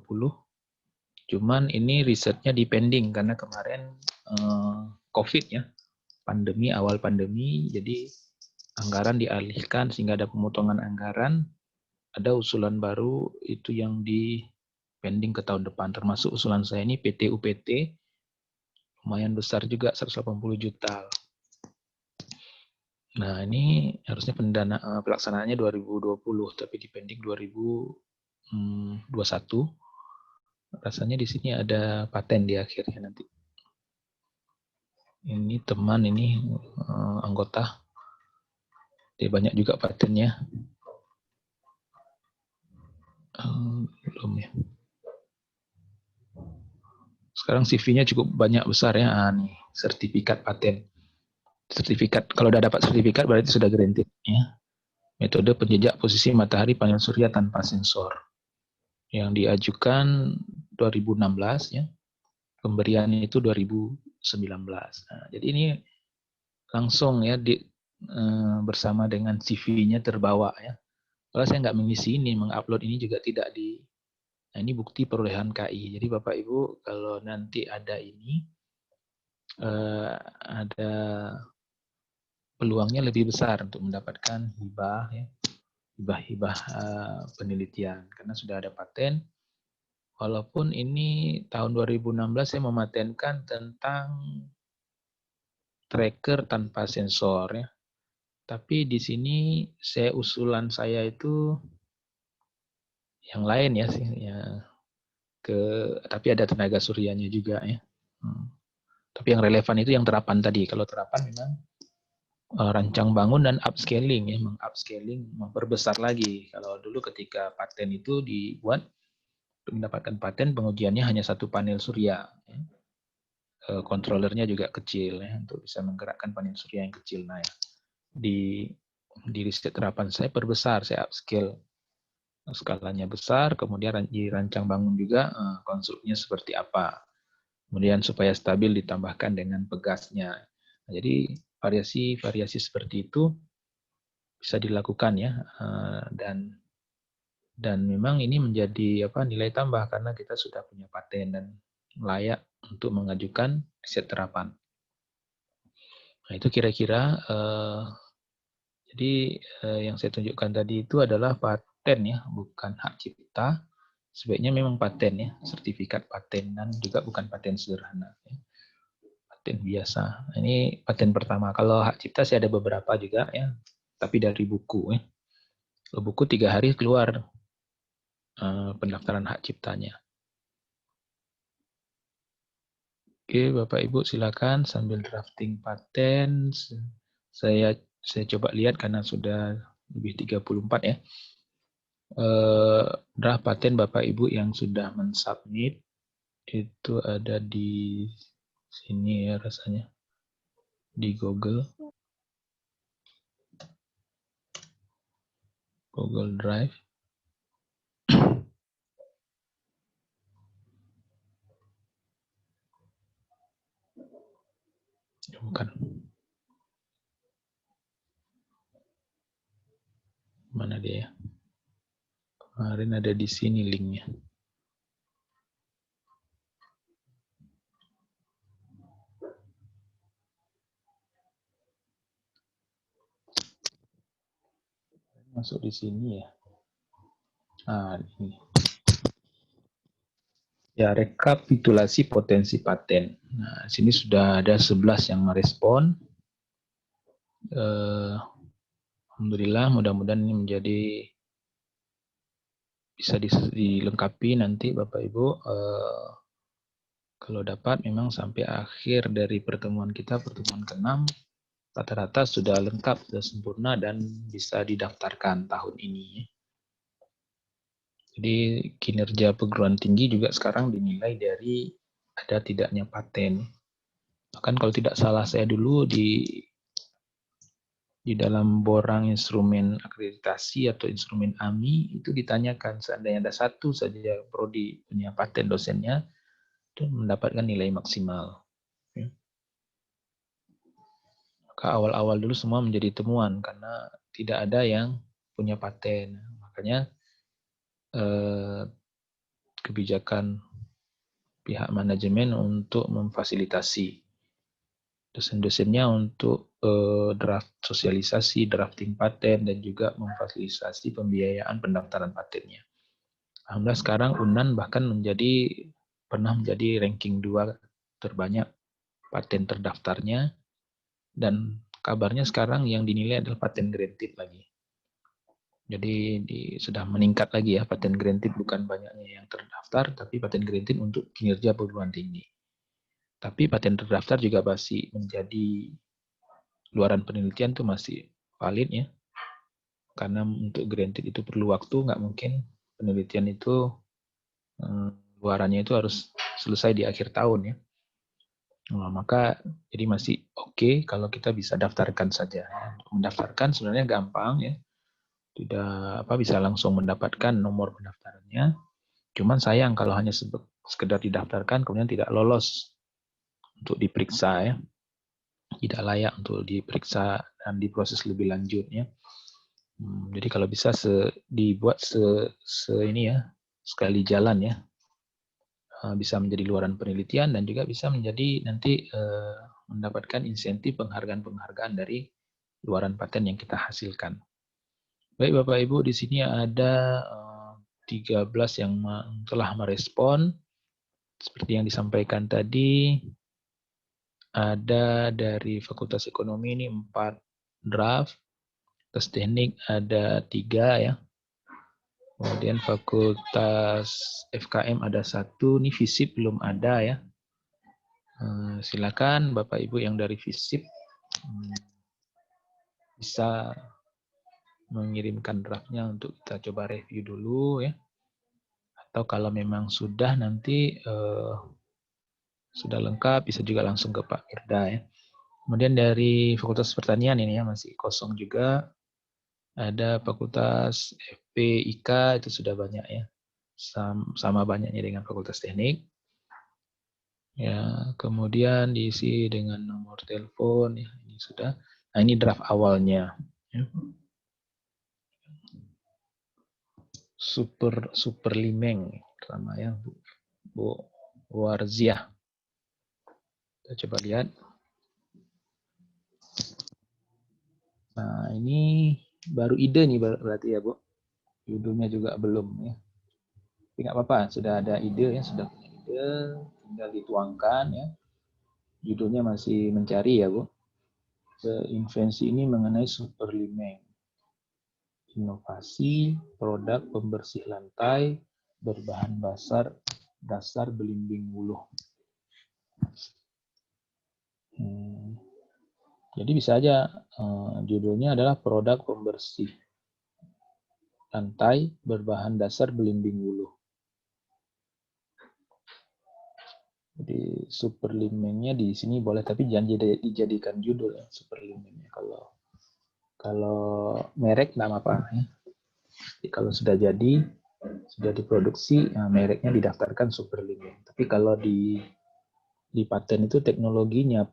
Cuman ini risetnya dipending karena kemarin COVID ya, awal pandemi, jadi anggaran dialihkan sehingga ada pemotongan anggaran. Ada usulan baru itu yang dipending ke tahun depan, termasuk usulan saya ini PT UPT, lumayan besar juga 180 juta. Nah ini harusnya pelaksanaannya 2020, tapi dipending 2021. Rasanya di sini ada paten di akhirnya nanti. Ini teman, ini anggota. Dia banyak juga patennya. Belum ya. Sekarang CV-nya cukup banyak, besar ya. Nih, sertifikat paten. Sertifikat, kalau udah dapat sertifikat berarti sudah granted ya. Metode penjejak posisi matahari panel surya tanpa sensor. Yang diajukan 2016 ya. Pemberiannya itu 2019. Nah, jadi ini langsung ya bersama dengan CV-nya terbawa ya. Kalau saya nggak mengisi ini, mengupload ini juga tidak di. Nah ini bukti perolehan KI. Jadi Bapak Ibu kalau nanti ada ini, ada peluangnya lebih besar untuk mendapatkan hibah ya, hibah penelitian karena sudah ada paten. Walaupun ini tahun 2016 saya mematenkan tentang tracker tanpa sensor ya. Tapi di sini usulan saya itu yang lain ya sih ya, tapi ada tenaga suryanya juga ya. Tapi yang relevan itu yang terapan tadi. Kalau terapan memang rancang bangun dan upscaling ya, mengupscaling, memperbesar lagi. Kalau dulu ketika paten itu dibuat untuk mendapatkan paten, pengujiannya hanya satu panel surya. Ya. Kontrolernya juga kecil ya, untuk bisa menggerakkan panel surya yang kecil. Nah ya, di riset terapan saya perbesar, saya upscale skalanya besar, kemudian dirancang bangun juga konstruknya seperti apa. Kemudian supaya stabil ditambahkan dengan pegasnya. Nah, jadi variasi-variasi seperti itu bisa dilakukan ya, dan memang ini menjadi nilai tambah karena kita sudah punya paten dan layak untuk mengajukan riset terapan. Nah itu kira-kira jadi yang saya tunjukkan tadi itu adalah paten ya, bukan hak cipta. Sebaiknya memang paten ya, sertifikat paten, dan juga bukan paten sederhana. Ya. Paten biasa. Ini paten pertama. Kalau hak cipta sih ada beberapa juga ya, tapi dari buku ya. Kalau buku 3 hari keluar pendaftaran hak ciptanya. Oke, Bapak Ibu silakan sambil drafting paten. Saya coba lihat karena sudah lebih 34 ya. Draft paten Bapak Ibu yang sudah mensubmit itu ada di sini ya rasanya, di Google Drive. Bukan. Mana dia ya? Kemarin ada di sini linknya. Masuk di sini ya. Ini. Ya, rekapitulasi potensi paten. Nah, sini sudah ada 11 yang merespon. Alhamdulillah, mudah-mudahan ini menjadi bisa dilengkapi nanti Bapak Ibu. Kalau dapat memang sampai akhir dari pertemuan kita, pertemuan ke-6, rata-rata sudah lengkap, sudah sempurna dan bisa didaftarkan tahun ini. Jadi kinerja perguruan tinggi juga sekarang dinilai dari ada tidaknya paten. Bahkan kalau tidak salah saya dulu di dalam borang instrumen akreditasi atau instrumen AMI itu ditanyakan seandainya ada satu saja prodi punya paten dosennya itu mendapatkan nilai maksimal. Maka awal-awal dulu semua menjadi temuan karena tidak ada yang punya paten. Makanya kebijakan pihak manajemen untuk memfasilitasi dosen-dosennya untuk draft sosialisasi, drafting paten, dan juga memfasilitasi pembiayaan pendaftaran patennya. Alhamdulillah sekarang UNAN bahkan pernah menjadi ranking 2 terbanyak paten terdaftarnya, dan kabarnya sekarang yang dinilai adalah paten granted lagi. Jadi sudah meningkat lagi ya, paten granted bukan banyaknya yang terdaftar, tapi paten granted untuk kinerja perguruan tinggi. Tapi paten terdaftar juga masih menjadi luaran penelitian itu masih valid ya. Karena untuk granted itu perlu waktu, nggak mungkin penelitian itu luarannya itu harus selesai di akhir tahun ya. Nah, maka jadi masih oke kalau kita bisa daftarkan saja. Mendaftarkan sebenarnya gampang ya. Tidak bisa langsung mendapatkan nomor pendaftarannya. Cuman sayang kalau hanya sekedar didaftarkan kemudian tidak lolos untuk diperiksa ya. Tidak layak untuk diperiksa dan diproses lebih lanjut ya. Jadi kalau bisa dibuat ini ya, sekali jalan ya. Bisa menjadi luaran penelitian dan juga bisa menjadi nanti mendapatkan insentif penghargaan-penghargaan dari luaran paten yang kita hasilkan. Baik Bapak Ibu, di sini ada 13 yang telah merespon. Seperti yang disampaikan tadi, ada dari Fakultas Ekonomi ini 4 draft, Fakultas Teknik ada 3 ya. Kemudian Fakultas FKM ada 1, ini FISIP belum ada ya. Silakan Bapak Ibu yang dari FISIP bisa mengirimkan draftnya untuk kita coba review dulu ya. Atau kalau memang sudah nanti sudah lengkap, bisa juga langsung ke Pak Irda ya. Kemudian dari Fakultas Pertanian ini ya masih kosong juga. Ada Fakultas FPIK itu sudah banyak ya. Sama banyaknya dengan Fakultas Teknik. Ya, kemudian diisi dengan nomor telepon ya, ini sudah. Nah, ini draft awalnya. Ya. Super Limeng sama ya Bu Warziah. Kita coba lihat. Nah, ini baru ide nih berarti ya, Bu. Judulnya juga belum ya. Tapi nggak apa-apa, sudah ada ide ya, sudah punya ide, tinggal dituangkan ya. Judulnya masih mencari ya, Bu. Invensi ini mengenai Super Limeng. Inovasi produk pembersih lantai berbahan dasar belimbing wuluh. Jadi bisa aja judulnya adalah produk pembersih lantai berbahan dasar belimbing wuluh. Jadi Super Limengnya di sini boleh, tapi jangan dijadikan judul ya Super Limengnya. Kalau merek nggak apa-apa ya. Jadi kalau sudah diproduksi, nah mereknya didaftarkan Super Limeng. Tapi kalau di paten itu teknologinya,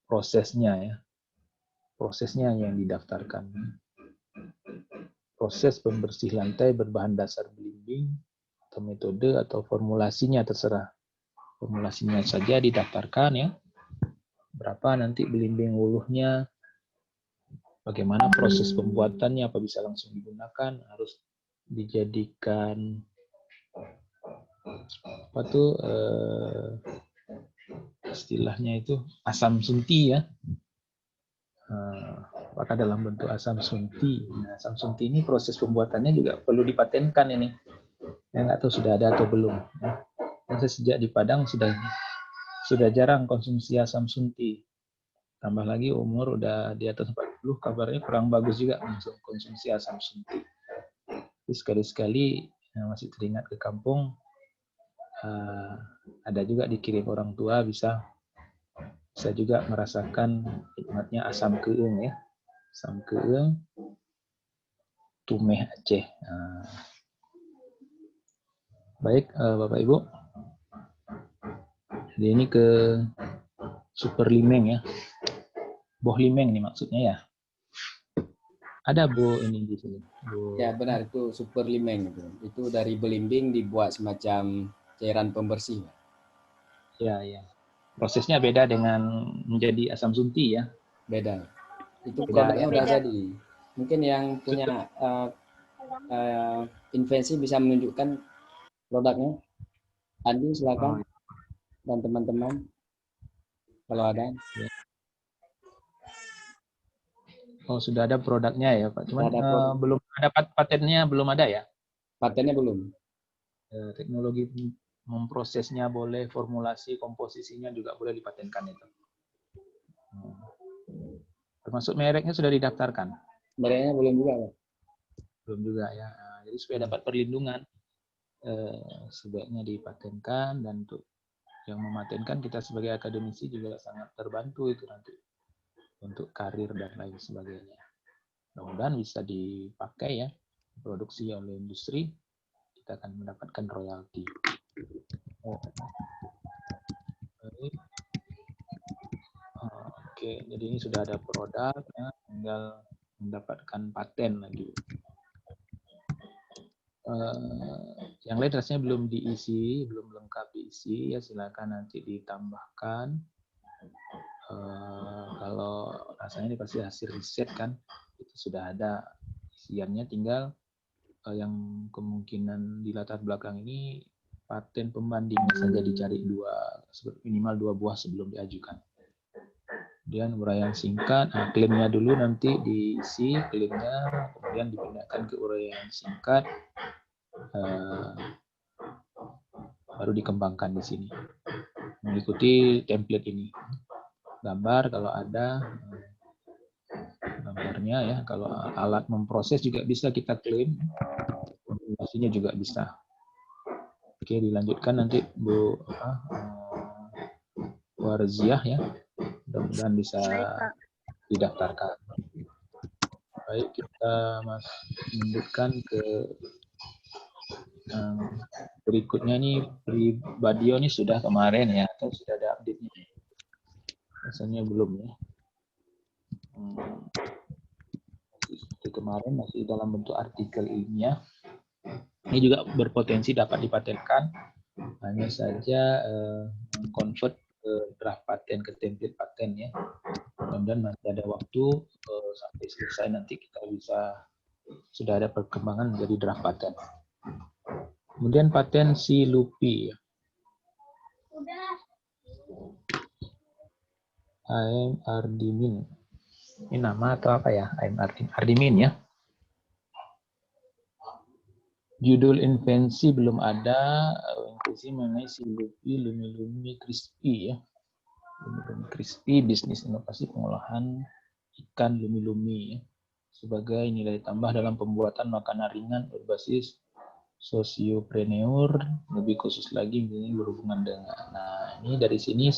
prosesnya ya, prosesnya yang didaftarkan. Proses pembersih lantai berbahan dasar belimbing atau metode atau formulasinya terserah. Formulasinya saja didaftarkan ya. Berapa nanti belimbing wuluhnya, bagaimana proses pembuatannya, apa bisa langsung digunakan, harus dijadikan apa tuh istilahnya itu asam sunti ya. Apakah dalam bentuk asam sunti? Nah, asam sunti ini proses pembuatannya juga perlu dipatenkan ini. Ya nggak tahu sudah ada atau belum. Ya. Saya sejak di Padang sudah jarang konsumsi asam sunti. Tambah lagi umur udah di atas 40, kabarnya kurang bagus juga konsumsi asam sunti. Jadi sekali-sekali masih teringat ke kampung, ada juga dikirim orang tua, bisa juga merasakan nikmatnya asam keung ya. Asam keung, tumeh Aceh. Baik Bapak Ibu. Jadi ini ke Super Limeng ya. Boh Limeng nih maksudnya ya. Ada Bu ini di sini. Bu. Ya benar, itu Super Limeng itu. Itu dari belimbing dibuat semacam cairan pembersih. Ya, ya. Prosesnya beda dengan menjadi asam sunti ya. Beda. Itu Beda, produknya ya. udah jadi. Mungkin yang punya invensi bisa menunjukkan produknya. Andi silakan. Dan teman-teman kalau ada. Oh, sudah ada produknya ya Pak. Cuman Ada belum ada patennya, belum ada ya? Patennya belum. Teknologi memprosesnya boleh, formulasi komposisinya juga boleh dipatenkan itu. Termasuk mereknya sudah didaftarkan? Mereknya belum juga, Pak. Belum juga ya. Jadi supaya dapat perlindungan, sebaiknya dipatenkan, dan untuk yang mematenkan kita sebagai akademisi juga sangat terbantu itu nanti untuk karir dan lain sebagainya. Mudah-mudahan bisa dipakai ya, produksi oleh industri, kita akan mendapatkan royalti. Oke, jadi ini sudah ada produk, ya, tinggal mendapatkan paten lagi. Yang lain rasanya belum diisi, belum lengkap diisi, ya silakan nanti ditambahkan. Kalau rasanya ini pasti hasil riset kan, itu sudah ada isiannya, tinggal yang kemungkinan di latar belakang ini paten pembandingnya saja dicari minimal 2 buah sebelum diajukan. Kemudian uraian singkat, klaimnya dulu nanti diisi klaimnya, kemudian dipindahkan ke uraian singkat, baru dikembangkan di sini. Mengikuti template ini. Gambar kalau ada gambarnya ya, kalau alat memproses juga bisa kita klaim, kombinasinya juga bisa. Oke, dilanjutkan nanti Bu Warziah ya. Mudah-mudahan bisa didaftarkan. Baik, kita lanjutkan ke berikutnya nih. Pribadio ini sudah kemarin ya, atau sudah ada update-nya? Rasanya belum ya. Seperti kemarin masih dalam bentuk artikel ilmiah. Ini juga berpotensi dapat dipatenkan. Hanya saja convert ke draft paten ke template paten ya. Kemudian masih ada waktu sampai selesai, nanti kita sudah ada perkembangan menjadi draft paten. Kemudian paten si Lupi. AM Ardimin. Ini nama atau apa ya? AM Ardimin ya. Judul invensi belum ada. Invensi mengenai si Lupi Lumi-Lumi Crispy ya. Lumi-Lumi Crispy, bisnis inovasi pengolahan ikan lumi-lumi ya. Sebagai nilai tambah dalam pembuatan makanan ringan berbasis sosiopreneur, lebih khusus lagi ini berhubungan dengan. Nah, ini dari sini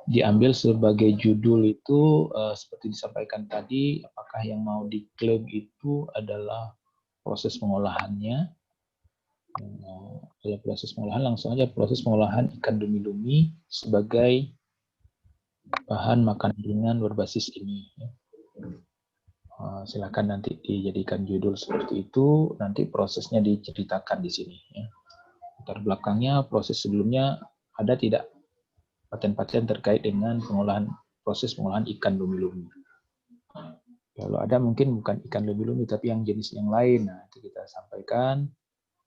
diambil sebagai judul itu seperti disampaikan tadi, apakah yang mau diklaim itu adalah proses pengolahannya. Kalau proses pengolahan, langsung aja proses pengolahan ikan lumi-lumi sebagai bahan makanan ringan berbasis ini. Silakan nanti dijadikan judul seperti itu, nanti prosesnya diceritakan di sini. Ya. Latar belakangnya, proses sebelumnya ada tidak paten-paten terkait dengan proses pengolahan ikan lumi-lumi. Kalau ada mungkin bukan ikan lumi-lumi, tapi yang jenis yang lain. Nah, itu kita sampaikan,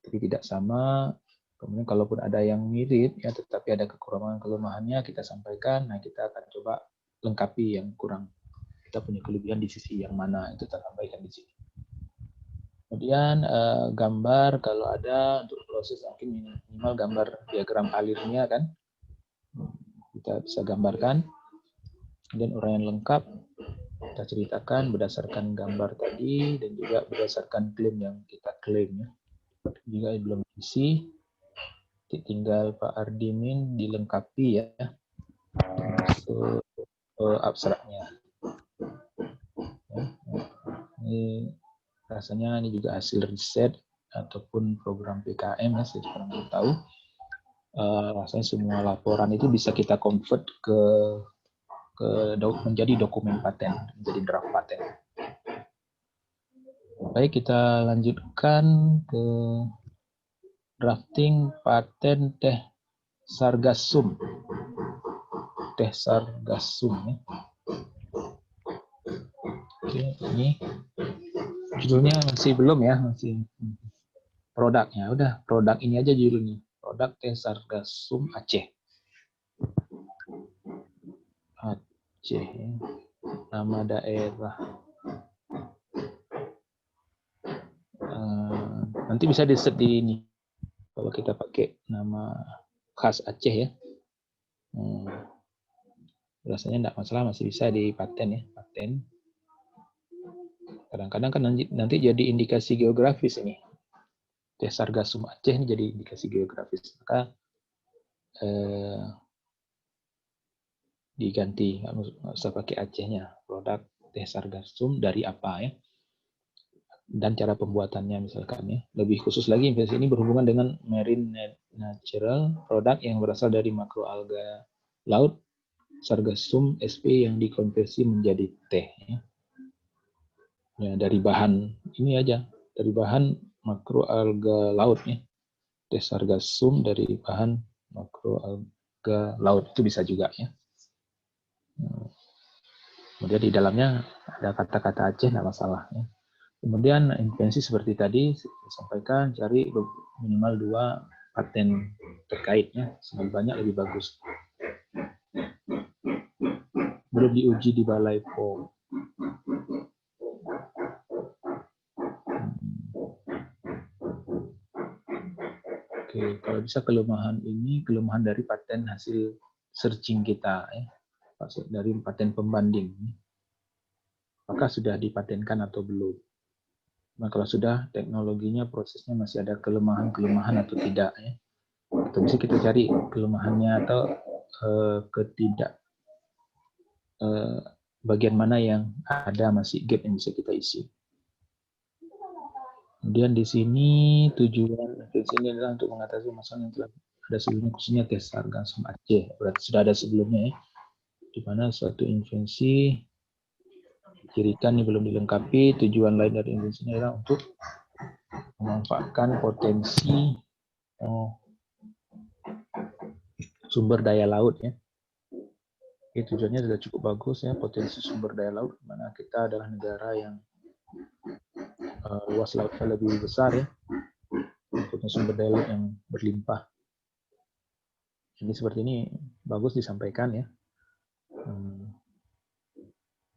tapi tidak sama. Kemudian kalaupun ada yang mirip, ya tetapi ada kekurangan kelemahannya, kita sampaikan. Nah, kita akan coba lengkapi yang kurang. Kita punya kelebihan di sisi yang mana, itu kita sampaikan di sini. Kemudian gambar kalau ada untuk proses mungkin minimal gambar diagram alirnya kan kita bisa gambarkan. Kemudian uraian lengkap kita ceritakan berdasarkan gambar tadi dan juga berdasarkan klaim yang kita klaim ya. Jika belum diisi, tinggal Pak Ardimin dilengkapi ya abstraknya. Ini rasanya ini juga hasil riset ataupun program PKM ya, saya kurang tahu. Rasanya semua laporan itu bisa kita convert menjadi dokumen paten, menjadi draft paten. Baik, kita lanjutkan ke drafting paten teh sargassum. Teh sargassum ya. Oke, ini judulnya masih belum ya, masih produknya. Udah, produk ini aja judulnya. Produk teh sargassum Aceh. Aceh, nama daerah. Nanti bisa di-set di ini. Kalau kita pakai nama khas Aceh ya. Rasanya enggak masalah, masih bisa di paten ya, paten. Kadang-kadang kan nanti jadi indikasi geografis ini. Teh sargassum Aceh ini jadi indikasi geografis. Maka diganti, nggak usah pakai Acehnya. Produk teh sargassum dari apa ya? Dan cara pembuatannya misalkan ya. Lebih khusus lagi investasi ini berhubungan dengan marine natural produk yang berasal dari makroalga laut sargassum sp yang dikonversi menjadi teh ya. Ya, dari bahan ini aja, dari bahan makroalga laut ya. Teh sargassum dari bahan makroalga laut itu bisa juga ya. Kemudian di dalamnya ada kata-kata Aceh, nggak masalah ya. Kemudian invensi seperti tadi saya sampaikan, cari minimal 2 paten terkaitnya, lebih banyak lebih bagus. Belum diuji di Balai POM. Oke, kalau bisa kelemahan dari paten hasil searching kita, ya, dari paten pembanding. Apakah sudah dipatenkan atau belum? Nah, kalau sudah, teknologinya, prosesnya masih ada kelemahan-kelemahan atau tidak, ya. Atau bisa kita cari kelemahannya atau bagian mana yang ada masih gap yang bisa kita isi. Kemudian di sini tujuan ini adalah untuk mengatasi masalah yang telah ada sebelumnya, khususnya tes sargasum Aceh. Berarti sudah ada sebelumnya, ya, di mana suatu invensi dicirikan yang belum dilengkapi. Tujuan lain dari invensi ini adalah untuk memanfaatkan potensi sumber daya laut, ya. Oke, tujuannya sudah cukup bagus, ya, potensi sumber daya laut, mana kita adalah negara yang luas lautnya lebih besar, ya, punya sumber daya laut yang berlimpah. Ini seperti ini bagus disampaikan, ya.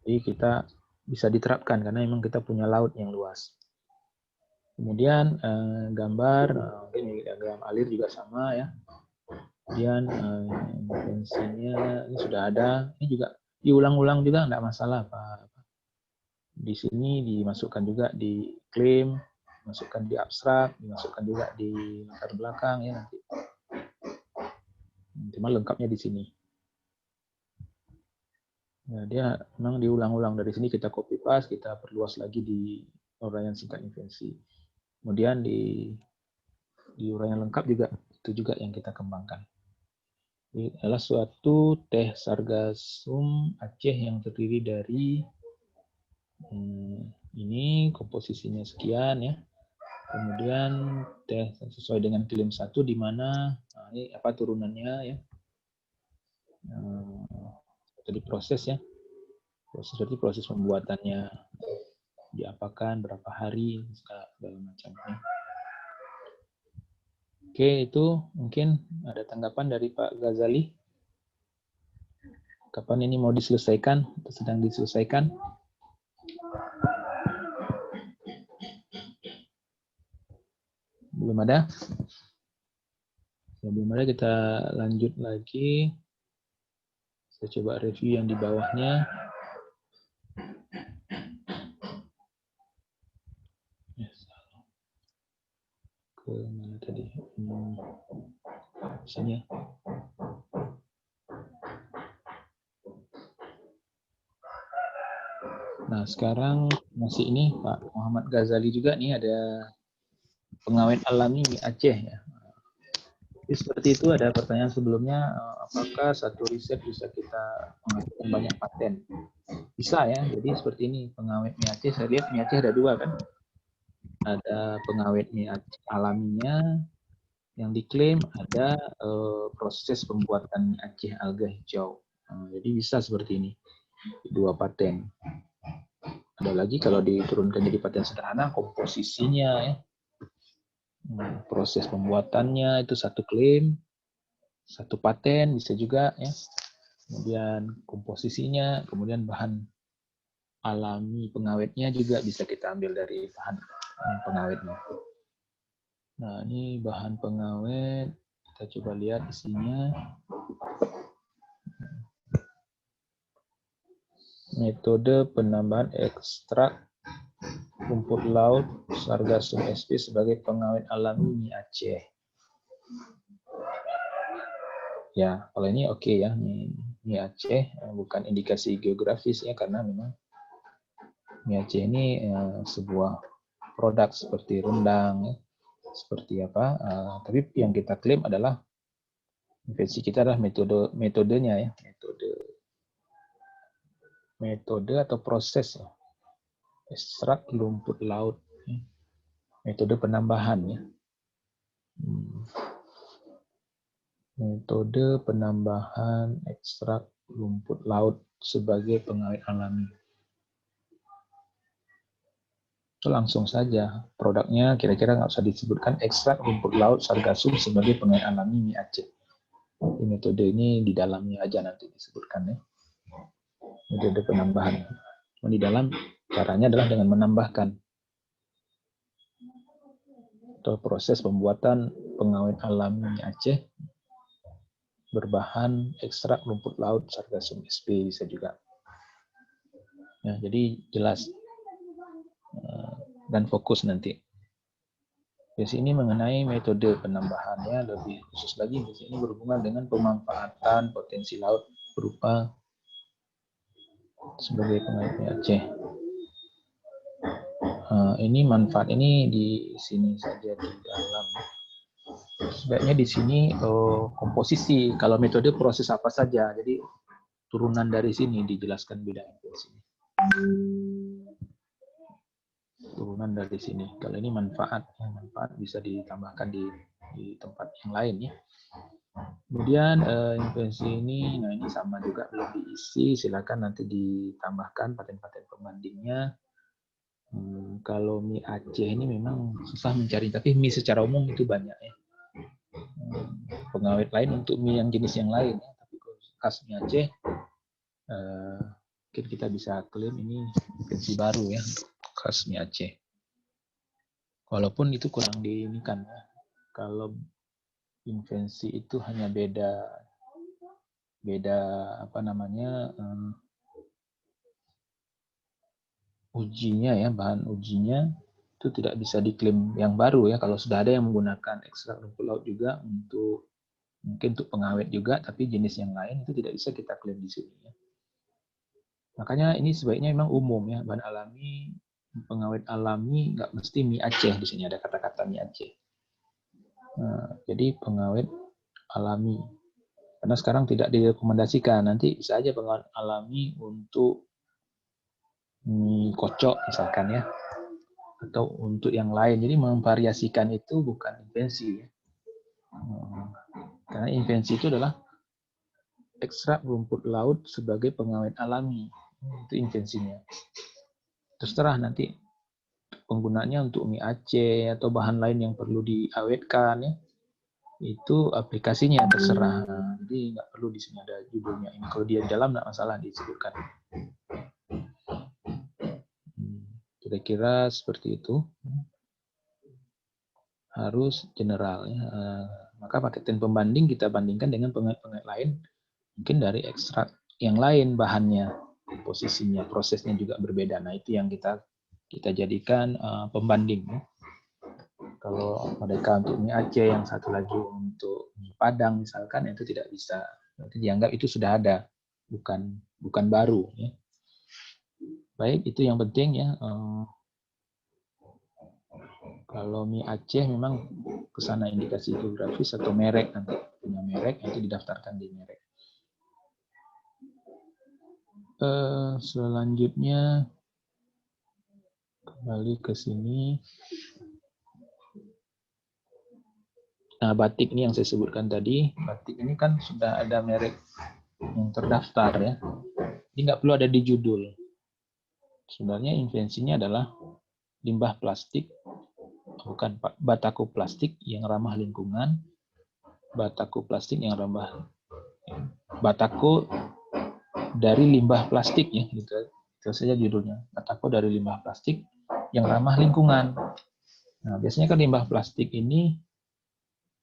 Jadi kita bisa diterapkan karena memang kita punya laut yang luas. Kemudian gambar, mungkin diagram alir juga sama, ya. Kemudian invensinya ini sudah ada, ini juga diulang-ulang juga enggak masalah, Pak. Di sini dimasukkan juga di klaim, dimasukkan di abstrak, dimasukkan juga di latar belakang, ya, nanti. Cuma lengkapnya di sini. Nah, dia memang diulang-ulang, dari sini kita copy paste, kita perluas lagi di uraian singkat invensi. Kemudian di uraian lengkap juga itu juga yang kita kembangkan. Ini adalah suatu teh sargasum Aceh yang terdiri dari ini komposisinya sekian, ya. Kemudian teh sesuai dengan klaim 1 di mana ini apa turunannya, ya. Jadi proses, ya. Proses berarti proses pembuatannya, diapakan, berapa hari, segala macamnya. Oke, itu mungkin ada tanggapan dari Pak Ghazali. Kapan ini mau diselesaikan atau sedang diselesaikan? Belum ada? Belum ada, kita lanjut lagi. Saya coba review yang di bawahnya. Ke mana tadi? Sini, ya. Nah, sekarang masih ini Pak Muhammad Ghazali juga nih, ada pengawet alami di Aceh, ya. Jadi seperti itu, ada pertanyaan sebelumnya, apakah satu riset bisa kita menghasilkan banyak paten? Bisa, ya. Jadi seperti ini, pengawet mie Aceh, saya lihat mie Aceh ada 2 kan? Ada pengawet mie Aceh alaminya yang diklaim, ada proses pembuatan mie Aceh alga hijau. Jadi bisa seperti ini, 2 paten. Ada lagi kalau diturunkan jadi paten sederhana, komposisinya, ya. Proses pembuatannya itu 1 klaim, 1 paten bisa juga, ya. Kemudian komposisinya, kemudian bahan alami pengawetnya juga bisa kita ambil dari bahan pengawetnya. Nah, ini bahan pengawet, kita coba lihat isinya. Metode penambahan ekstrak rumput laut sargasum sp sebagai pengawet alami mie Aceh. Ya, kalau ini oke, ya, mie Aceh, bukan indikasi geografis, ya, karena memang mie Aceh ini sebuah produk seperti rendang, ya, seperti apa, tapi yang kita klaim adalah invensi kita adalah metodenya, ya, metode atau proses, ya. Ekstrak rumput laut, ya. Metode penambahan, ya. Metode penambahan ekstrak rumput laut sebagai pengawet alami. Itu langsung saja produknya, kira-kira nggak usah disebutkan, ekstrak rumput laut sargassum sebagai pengawet alami mie Aceh. Di metode ini di dalamnya aja nanti disebutkan ya, metode penambahan. Di dalam caranya adalah dengan menambahkan atau proses pembuatan pengawet alami mie Aceh berbahan ekstrak rumput laut sargassum sp bisa juga. Ya, jadi jelas dan fokus nanti. Di sini mengenai metode penambahannya lebih khusus lagi, di sini berhubungan dengan pemanfaatan potensi laut berupa sebagai pengawet mie Aceh. Ini manfaat ini di sini saja di dalam. Sebaiknya di sini komposisi. Kalau metode proses apa saja, jadi turunan dari sini dijelaskan bedanya di sini. Turunan dari sini. Kalau ini manfaat bisa ditambahkan di tempat yang lain ya. Kemudian invensi ini, nah ini sama juga belum diisi, silakan nanti ditambahkan paten-paten pembandingnya. Kalau mie Aceh ini memang susah mencari, tapi mie secara umum itu banyak ya. Pengawet lain untuk mie yang jenis yang lain ya. Tapi khas mie Aceh mungkin kita bisa klaim ini invensi baru ya, khas mie Aceh. Walaupun itu kurang diinikan ya. Kalau invensi itu hanya beda apa namanya ujinya ya, bahan ujinya itu tidak bisa diklaim yang baru ya. Kalau sudah ada yang menggunakan ekstrak rumput laut juga untuk mungkin untuk pengawet juga, tapi jenis yang lain itu tidak bisa kita klaim di sini ya. Makanya ini sebaiknya memang umum ya, bahan alami, pengawet alami, nggak mesti mie Aceh, di sini ada kata-kata mie Aceh. Jadi pengawet alami, karena sekarang tidak direkomendasikan, nanti bisa aja pengawet alami untuk mie kocok misalkan ya, atau untuk yang lain. Jadi memvariasikan itu bukan invensi ya. Karena invensi itu adalah ekstrak rumput laut sebagai pengawet alami, itu invensinya. Terserah nanti penggunaannya untuk mie Aceh atau bahan lain yang perlu diawetkan ya, itu aplikasinya terserah. Jadi nggak perlu di sini ada judulnya ini. Kalau dia di dalam nggak masalah disebutkan. Kira-kira seperti itu. Harus general ya. Maka paketan pembanding kita bandingkan dengan pengawet lain, mungkin dari ekstrak yang lain bahannya, posisinya, prosesnya juga berbeda. Nah itu yang kita jadikan pembanding. Kalau mereka untuk mie Aceh, yang satu lagi untuk mie Padang misalkan, itu tidak bisa. Nanti dianggap itu sudah ada, bukan baru. Ya. Baik, itu yang penting ya. Kalau mie Aceh memang kesana indikasi geografis atau merek, nanti punya merek, nanti didaftarkan di merek. Selanjutnya kembali ke sini. Nah, batik ini yang saya sebutkan tadi, batik ini kan sudah ada merek yang terdaftar ya. Jadi nggak perlu ada di judul. Sebenarnya invensinya adalah limbah plastik, bukan batako plastik yang ramah lingkungan, batako plastik yang ramah, batako dari limbah plastik ya, gitu. Itu saja judulnya, batako dari limbah plastik yang ramah lingkungan. Nah, biasanya kan limbah plastik ini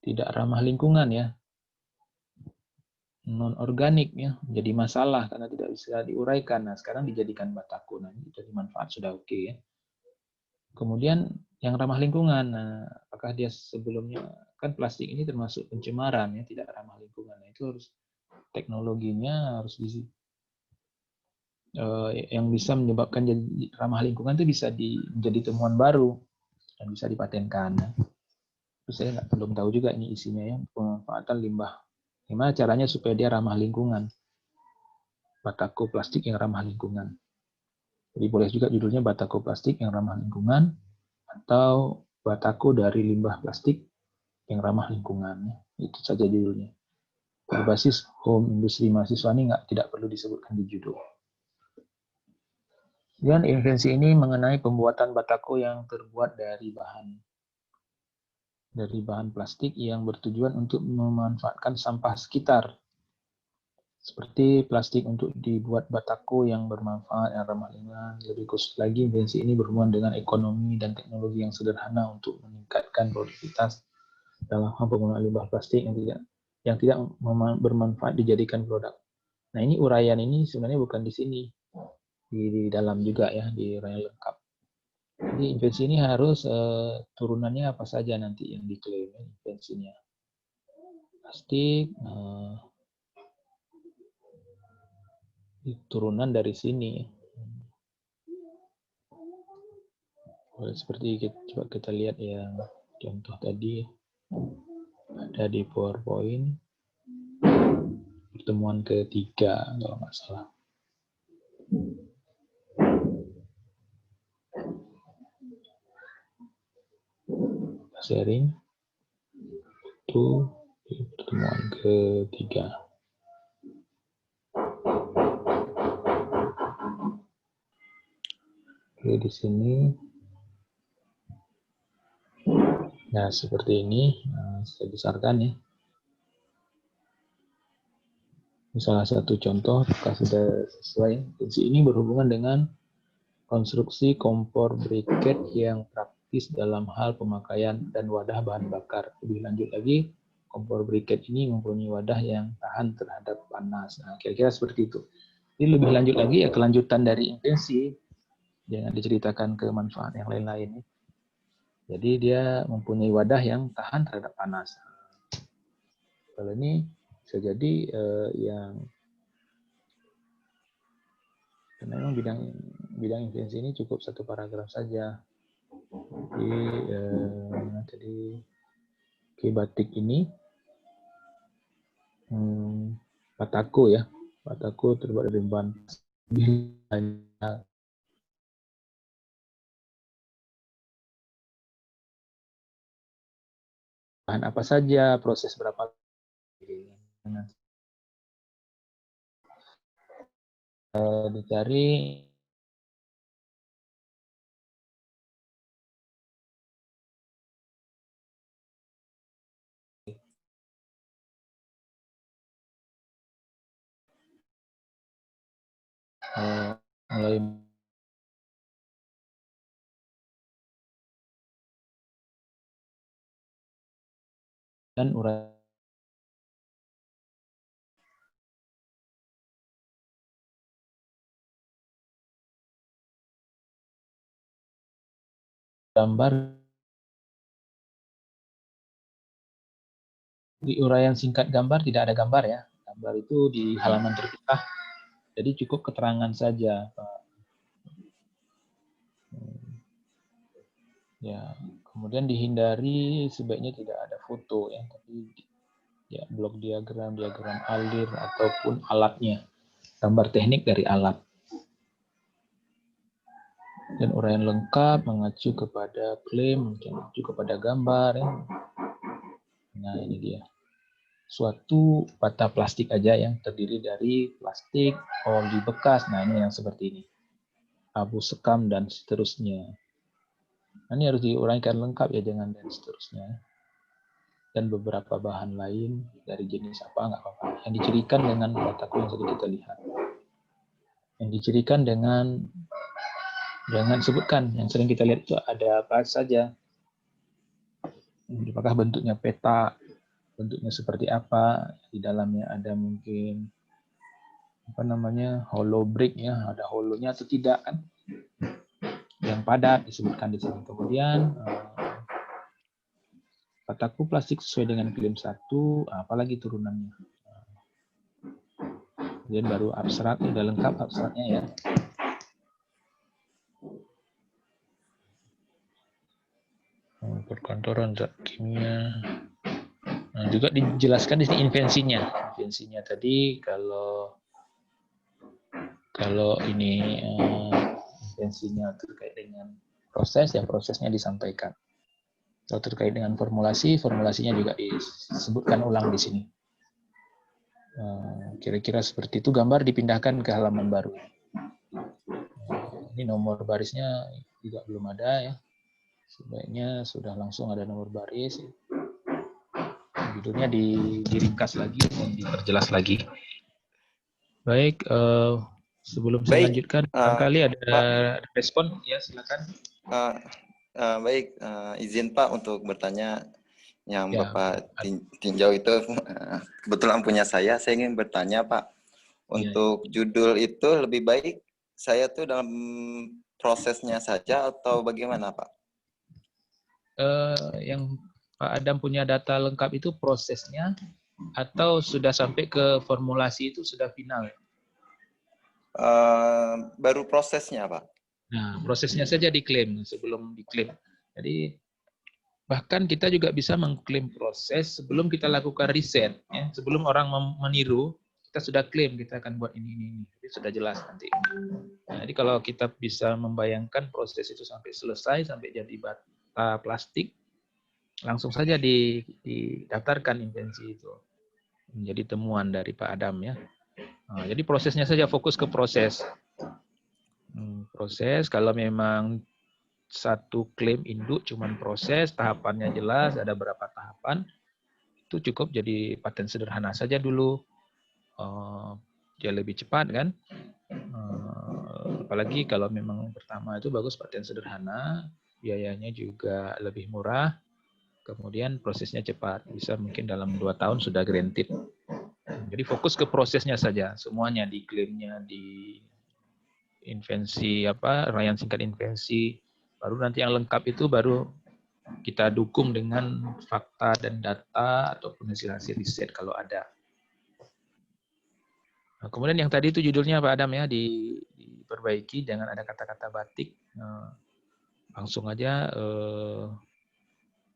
tidak ramah lingkungan ya, non organik ya, menjadi masalah karena tidak bisa diuraikan. Nah sekarang dijadikan batako, nah ini jadi manfaat sudah oke ya. Kemudian yang ramah lingkungan, nah, apakah dia sebelumnya kan plastik ini termasuk pencemaran ya, tidak ramah lingkungan. Nah, itu harus teknologinya harus yang bisa menyebabkan jadi ramah lingkungan itu bisa menjadi temuan baru dan bisa dipatenkan. Terus saya belum tahu juga ini isinya ya, pemanfaatan limbah. Gimana caranya supaya dia ramah lingkungan? Batako plastik yang ramah lingkungan. Jadi boleh juga judulnya batako plastik yang ramah lingkungan atau batako dari limbah plastik yang ramah lingkungan. Itu saja judulnya. Berbasis home industri mahasiswa ini tidak perlu disebutkan di judul. Dan invensi ini mengenai pembuatan batako yang terbuat dari bahan plastik yang bertujuan untuk memanfaatkan sampah sekitar. Seperti plastik untuk dibuat batako yang bermanfaat, yang ramah lingkungan. Lebih khusus lagi, invensi ini berhubungan dengan ekonomi dan teknologi yang sederhana untuk meningkatkan produktivitas dalam hal penggunaan limbah plastik yang tidak bermanfaat dijadikan produk. Nah, ini uraian ini sebenarnya bukan di sini, di dalam juga ya, di uraian lengkap. Jadi invensi ini harus turunannya apa saja nanti yang diklaim invensinya. Plastik, turunan dari sini. Seperti coba kita lihat yang contoh tadi ada di PowerPoint pertemuan ketiga kalau nggak salah. Sharing itu di pertemuan ketiga. Oke, di sini. Nah, seperti ini. Nah, saya besarkan ya. Ini salah satu contoh, apakah sudah sesuai. Invensi ini berhubungan dengan konstruksi kompor briket yang praktis dalam hal pemakaian dan wadah bahan bakar. Lebih lanjut lagi, kompor briket ini mempunyai wadah yang tahan terhadap panas. Nah, kira-kira seperti itu. Ini lebih lanjut lagi ya, kelanjutan dari invensi. Jangan diceritakan ke manfaat yang lain-lain. Jadi dia mempunyai wadah yang tahan terhadap panas. Kalau ini bisa jadi karena memang bidang invensi ini cukup satu paragraf saja. Jadi batik ini batako ya, batako terbuat dari bahan bahan apa saja, proses berapa dicari mulai dan uraian gambar di uraian singkat gambar tidak ada gambar ya. Gambar itu di halaman terpisah. Jadi cukup keterangan saja, Pak. Ya, kemudian dihindari sebaiknya tidak ada foto ya, tapi ya blok diagram, diagram alir ataupun alatnya, gambar teknik dari alat. Dan uraian lengkap mengacu kepada klaim, mengacu kepada gambar ya. Nah, ini dia. Suatu bata plastik aja yang terdiri dari plastik, oli bekas. Nah, ini yang seperti ini. Abu sekam dan seterusnya. Nah, ini harus diuraikan lengkap ya, jangan dan seterusnya. Dan beberapa bahan lain dari jenis apa nggak apa-apa. Yang dicirikan dengan batako yang tadi kita lihat. Yang dicirikan dengan jangan sebutkan. Yang sering kita lihat itu ada apa saja. Apakah bentuknya peta, bentuknya seperti apa, di dalamnya ada mungkin apa namanya hollow brick ya, ada holonya atau tidak kan, yang padat disebutkan di sini. Kemudian batako plastik sesuai dengan klaim 1, apalagi turunannya. Kemudian baru abstrak, sudah lengkap abstraknya ya. Perkantoran zat kimia. Nah, juga dijelaskan di sini invensinya. Invensinya tadi kalau ini invensinya terkait dengan proses, ya prosesnya disampaikan. Kalau terkait dengan formulasi, formulasinya juga disebutkan ulang di sini. Kira-kira seperti itu. Gambar dipindahkan ke halaman baru. Ini Ini nomor barisnya juga belum ada ya. Sebaiknya sudah langsung ada nomor baris. Judulnya diringkas lagi dan diperjelas lagi. Baik, sebelum saya Baik, lanjutkan, barangkali ada Pak. respon, ya silakan. Baik, izin Pak untuk bertanya yang Ya, Bapak tinjau itu kebetulan punya saya ingin bertanya Pak. Untuk judul itu lebih baik saya tuh dalam prosesnya saja atau bagaimana Pak? Yang Pak Adam punya data lengkap itu prosesnya atau sudah sampai ke formulasi itu sudah final? Baru prosesnya Pak. Nah, prosesnya saja diklaim sebelum diklaim. Jadi bahkan kita juga bisa mengklaim proses sebelum kita lakukan riset. Ya. Sebelum orang meniru, kita sudah klaim kita akan buat ini. Jadi sudah jelas nanti. Nah, jadi kalau kita bisa membayangkan proses itu sampai selesai, sampai jadi bata plastik, langsung saja didaftarkan invensi itu menjadi temuan dari Pak Adam ya. Nah, jadi prosesnya saja fokus ke proses. Proses kalau memang satu klaim induk cuman proses, tahapannya jelas, ada berapa tahapan, itu cukup jadi paten sederhana saja dulu. Dia lebih cepat kan. Apalagi kalau memang pertama itu bagus paten sederhana, biayanya juga lebih murah, kemudian prosesnya cepat, bisa mungkin dalam 2 tahun sudah granted. Jadi fokus ke prosesnya saja, semuanya di klaimnya, di invensi rangkaian singkat invensi. Baru nanti yang lengkap itu baru kita dukung dengan fakta dan data ataupun hasil-hasil riset kalau ada. Nah, kemudian yang tadi itu judulnya Pak Adam ya diperbaiki, jangan ada kata-kata batik. Langsung aja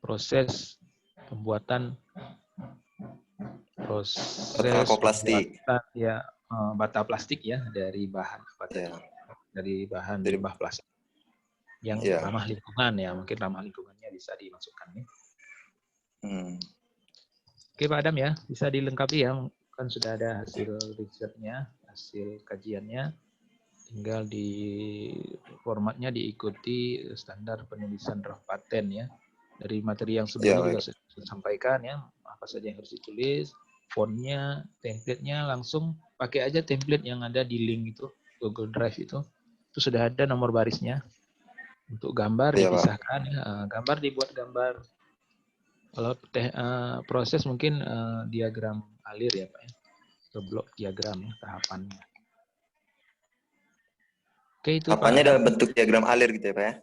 proses pembuatan plastik. Ya bata plastik ya dari bahan dari bahan limbah plastik yang ramah lingkungan ya, mungkin ramah lingkungannya bisa dimasukkan ya. Oke Pak Adam ya, bisa dilengkapi ya, kan sudah ada hasil risetnya, hasil kajiannya, tinggal di formatnya diikuti standar penulisan draft paten ya. Dari materi yang sebelumnya juga saya sampaikan ya, apa saja yang harus ditulis, fontnya, template-nya langsung pakai aja template yang ada di link itu, Google Drive itu sudah ada nomor barisnya. Untuk gambar dipisahkan, gambar dibuat gambar. Kalau proses mungkin diagram alir ya Pak ya, atau blok diagram ya, tahapannya. Oke itu tahapannya Pak. dalam bentuk diagram alir gitu ya Pak ya?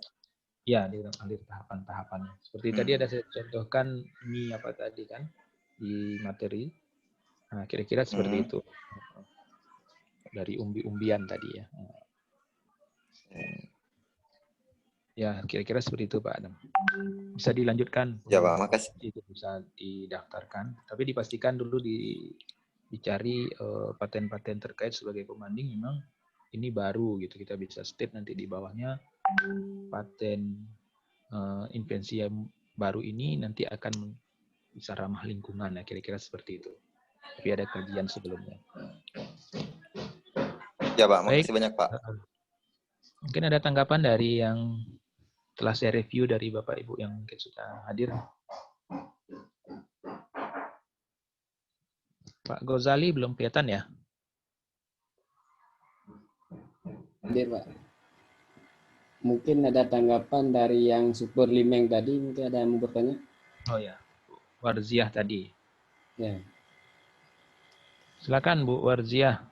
Ya, diagram alir tahapan-tahapannya. Seperti tadi ada saya contohkan ini apa tadi kan di materi. Nah, kira-kira seperti itu. Dari umbi-umbian tadi ya. Ya, kira-kira seperti itu Pak Adam. Bisa dilanjutkan. Ya Pak, makasih. Itu bisa didaftarkan. Tapi dipastikan dulu dicari paten-paten terkait sebagai pembanding memang ini baru gitu. Kita bisa state nanti di bawahnya paten invensi yang baru ini nanti akan bisa ramah lingkungan ya, kira-kira seperti itu. Tapi ada kajian sebelumnya. Ya Pak, makasih banyak Pak. Mungkin ada tanggapan dari yang telah saya review dari Bapak Ibu yang mungkin sudah hadir. Pak Gozali belum kelihatan ya? Hadir Pak. Mungkin ada tanggapan dari yang Super Limeng tadi, mungkin ada yang mau bertanya? Oh ya, Warziah tadi. Ya. Silakan Bu Warziah.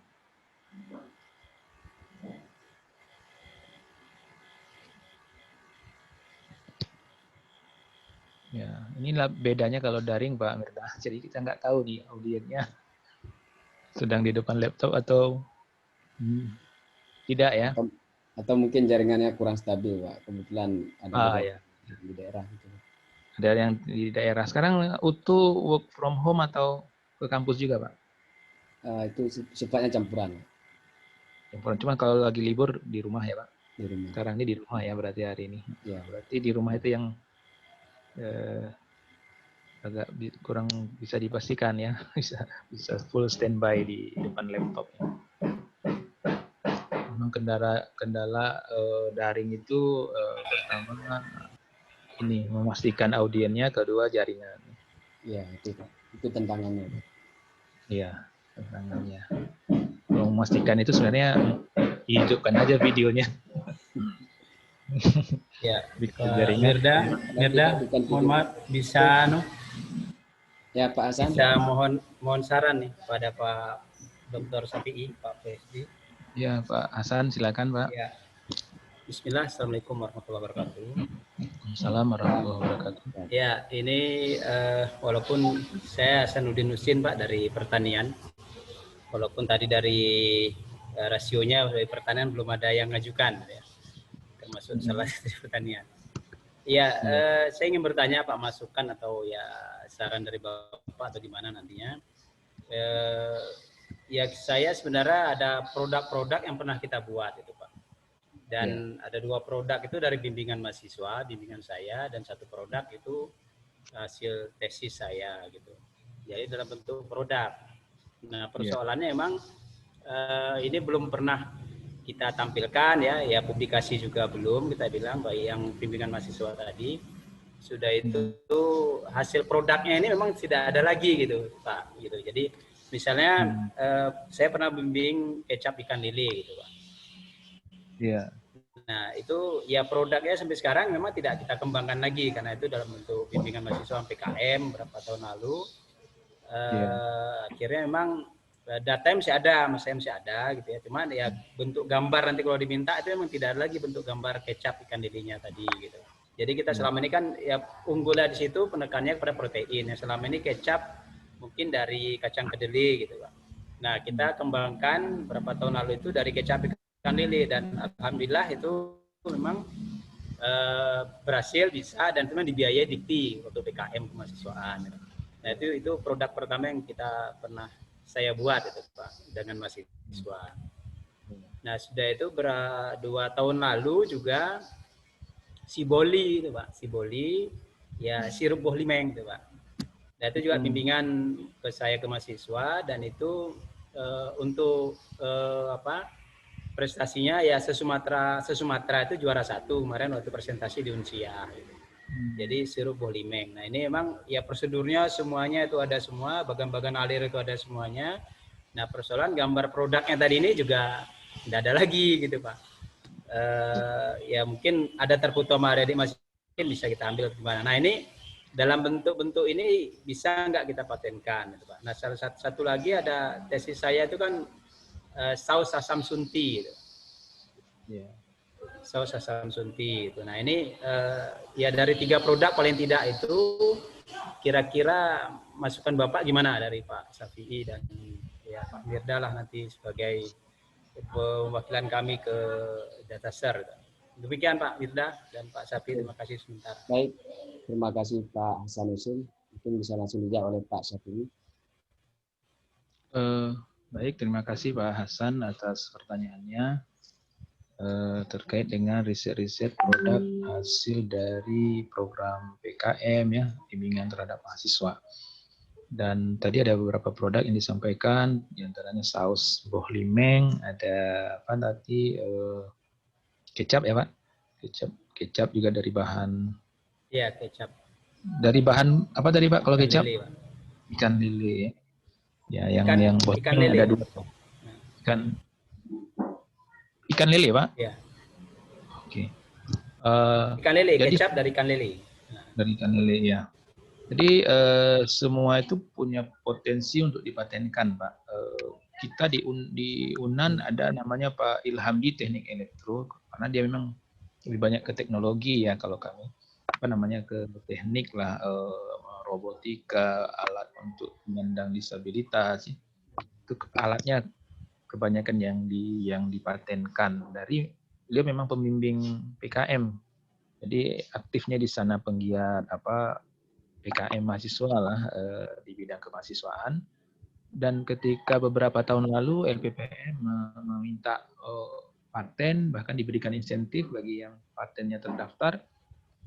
Ya, inilah bedanya kalau daring Pak Mirta. Jadi kita nggak tahu nih audiennya sedang di depan laptop atau tidak ya. Atau mungkin jaringannya kurang stabil Pak. Kebetulan ada di daerah. Gitu. Ada yang di daerah. Sekarang utuh work from home atau ke kampus juga Pak? Itu sifatnya campuran. Campuran. Cuma kalau lagi libur di rumah ya Pak? Di rumah. Sekarang ini di rumah ya berarti hari ini. Ya. Berarti di rumah itu yang agak kurang bisa dipastikan ya, bisa full standby di depan laptop. Memang memang kendala daring itu pertama ini memastikan audiennya, kedua jaringan. Ya, itu Pak. Itu tantangannya. Pak. Iya, tantangannya. Kalau memastikan itu sebenarnya hidupkan aja videonya. Ya, Bikin jaringan. Mirda, mohon maaf, bisa Ya, Pak Hasan. bisa mohon saran nih pada Pak Dr. Safi'i, Pak PSD. Ya, Pak Hasan, silakan, Pak. Ya. Bismillah, Assalamualaikum warahmatullahi wabarakatuh. Assalamualaikum warahmatullahi wabarakatuh. Ya, ini walaupun saya Hasanuddin Husin, Pak, dari pertanian. Walaupun tadi dari rasionya dari pertanian belum ada yang ngajukan, ya. Termasuk salah satu pertanian. Ya, saya ingin bertanya Pak, masukan atau ya saran dari Bapak atau di mana nantinya. Ya, saya sebenarnya ada produk-produk yang pernah kita buat itu Pak. Dan ada 2 produk itu dari bimbingan mahasiswa, bimbingan saya, dan 1 produk itu hasil tesis saya gitu. Jadi dalam bentuk produk. Nah, persoalannya emang ini belum pernah kita tampilkan ya publikasi juga belum, kita bilang baik yang bimbingan mahasiswa tadi. Sudah itu hasil produknya ini memang tidak ada lagi gitu Pak gitu. Jadi misalnya saya pernah bimbing kecap ikan lele gitu Pak. Iya. Nah, itu ya produknya sampai sekarang memang tidak kita kembangkan lagi karena itu dalam bentuk bimbingan mahasiswa PKM berapa tahun lalu. Akhirnya memang datanya masih ada, masih ada gitu ya. Cuman ya bentuk gambar nanti kalau diminta itu memang tidak ada lagi bentuk gambar kecap ikan lelenya tadi gitu. Jadi kita selama ini kan ya unggulnya di situ penekannya kepada protein. Yang selama ini kecap mungkin dari kacang kedelai gitu Pak. Nah, kita kembangkan berapa tahun lalu itu dari kecap ikan lele dan alhamdulillah itu memang berhasil bisa dan memang dibiayai Dikti waktu PKM kemahasiswaan. Nah, itu produk pertama yang kita pernah saya buat itu Pak dengan mahasiswa. Nah, sudah itu 2 tahun lalu juga Siboli itu Pak, Siboli ya sirup buah limeng itu Pak. Nah, itu juga bimbingan ke saya ke mahasiswa dan itu untuk prestasinya ya se-Sumatera itu juara 1 kemarin waktu presentasi di Unsia. Jadi sirup buah limeng. Nah, ini memang ya prosedurnya semuanya itu ada semua, bagan-bagan alir itu ada semuanya. Nah, persoalan gambar produknya tadi ini juga tidak ada lagi gitu Pak. Ya mungkin ada terfoto sama adik masih mungkin bisa kita ambil gimana. Nah, ini dalam bentuk-bentuk ini bisa nggak kita patenkan gitu Pak. Nah, salah satu lagi ada tesis saya itu kan saus asam sunti gitu. Saus asam sunti itu. Nah, ini ya dari 3 produk paling tidak itu kira-kira masukan Bapak gimana dari Pak Safi'i dan ya Pak Mirda lah nanti sebagai perwakilan kami ke Dataser. Demikian Pak Mirda dan Pak Safi'i, terima kasih sebentar. Baik, terima kasih Pak Hasanuddin. Mungkin bisa langsung dijawab oleh Pak Safi'i. Baik, terima kasih Pak Hasan atas pertanyaannya terkait dengan riset-riset produk hasil dari program PKM ya, bimbingan terhadap mahasiswa. Dan tadi ada beberapa produk yang disampaikan, diantaranya saus buah limeng, ada apa tadi kecap ya Pak, kecap juga dari bahan. Iya, kecap. Dari bahan apa tadi Pak? Kalau kecap? Lele, Pak. Ikan lele. Ya, Ikan lele. Ada 2. Ikan lele Pak? Iya. Oke. Ikan lele, jadi, kecap dari ikan lele. Dari ikan lele ya. Jadi semua itu punya potensi untuk dipatenkan, Pak. Kita di UNAN ada namanya Pak Ilhamdi Teknik Elektro, karena dia memang lebih banyak ke teknologi ya kalau kami. Apa namanya ke teknik lah, robotika, alat untuk penyandang disabilitas. Itu alatnya kebanyakan yang dipatenkan. Dari beliau memang pembimbing PKM. Jadi aktifnya di sana penggiat PKM mahasiswa lah di bidang kemahasiswaan. Dan ketika beberapa tahun lalu LPPM meminta paten, bahkan diberikan insentif bagi yang patennya terdaftar,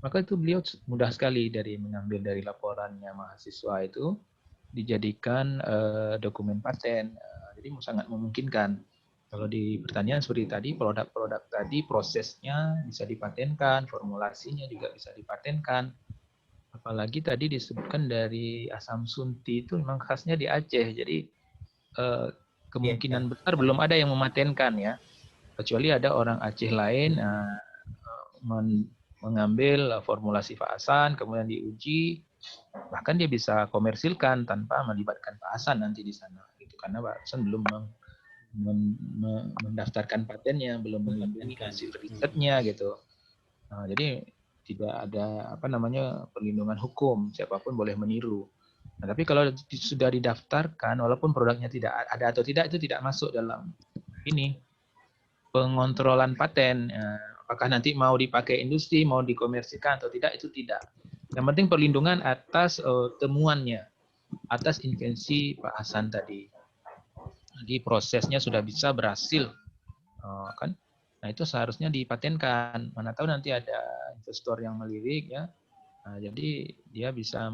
maka itu beliau mudah sekali dari mengambil dari laporannya mahasiswa itu dijadikan dokumen paten. Jadi sangat memungkinkan. Kalau di pertanian seperti tadi, produk-produk tadi prosesnya bisa dipatenkan, formulasinya juga bisa dipatenkan. Apalagi tadi disebutkan dari asam sunti itu memang khasnya di Aceh, jadi kemungkinan besar belum ada yang mematenkan ya, kecuali ada orang Aceh lain mengambil formulasi Pak Hasan, kemudian diuji, bahkan dia bisa komersilkan tanpa melibatkan Pak Hasan nanti di sana, gitu. Karena Pak Hasan belum mendaftarkan patennya, belum melindungi hasil risetnya gitu. Nah, jadi tidak ada perlindungan hukum, siapapun boleh meniru. Nah, tapi kalau sudah didaftarkan, walaupun produknya tidak ada atau tidak, itu tidak masuk dalam ini pengontrolan paten. Apakah nanti mau dipakai industri, mau dikomersikan atau tidak, itu tidak. Yang penting perlindungan atas temuannya, atas invensi Pak Hasan tadi. Jadi prosesnya sudah bisa berhasil, kan? Nah itu seharusnya dipatenkan. Mana tahu nanti ada investor yang melirik ya. Nah, jadi dia bisa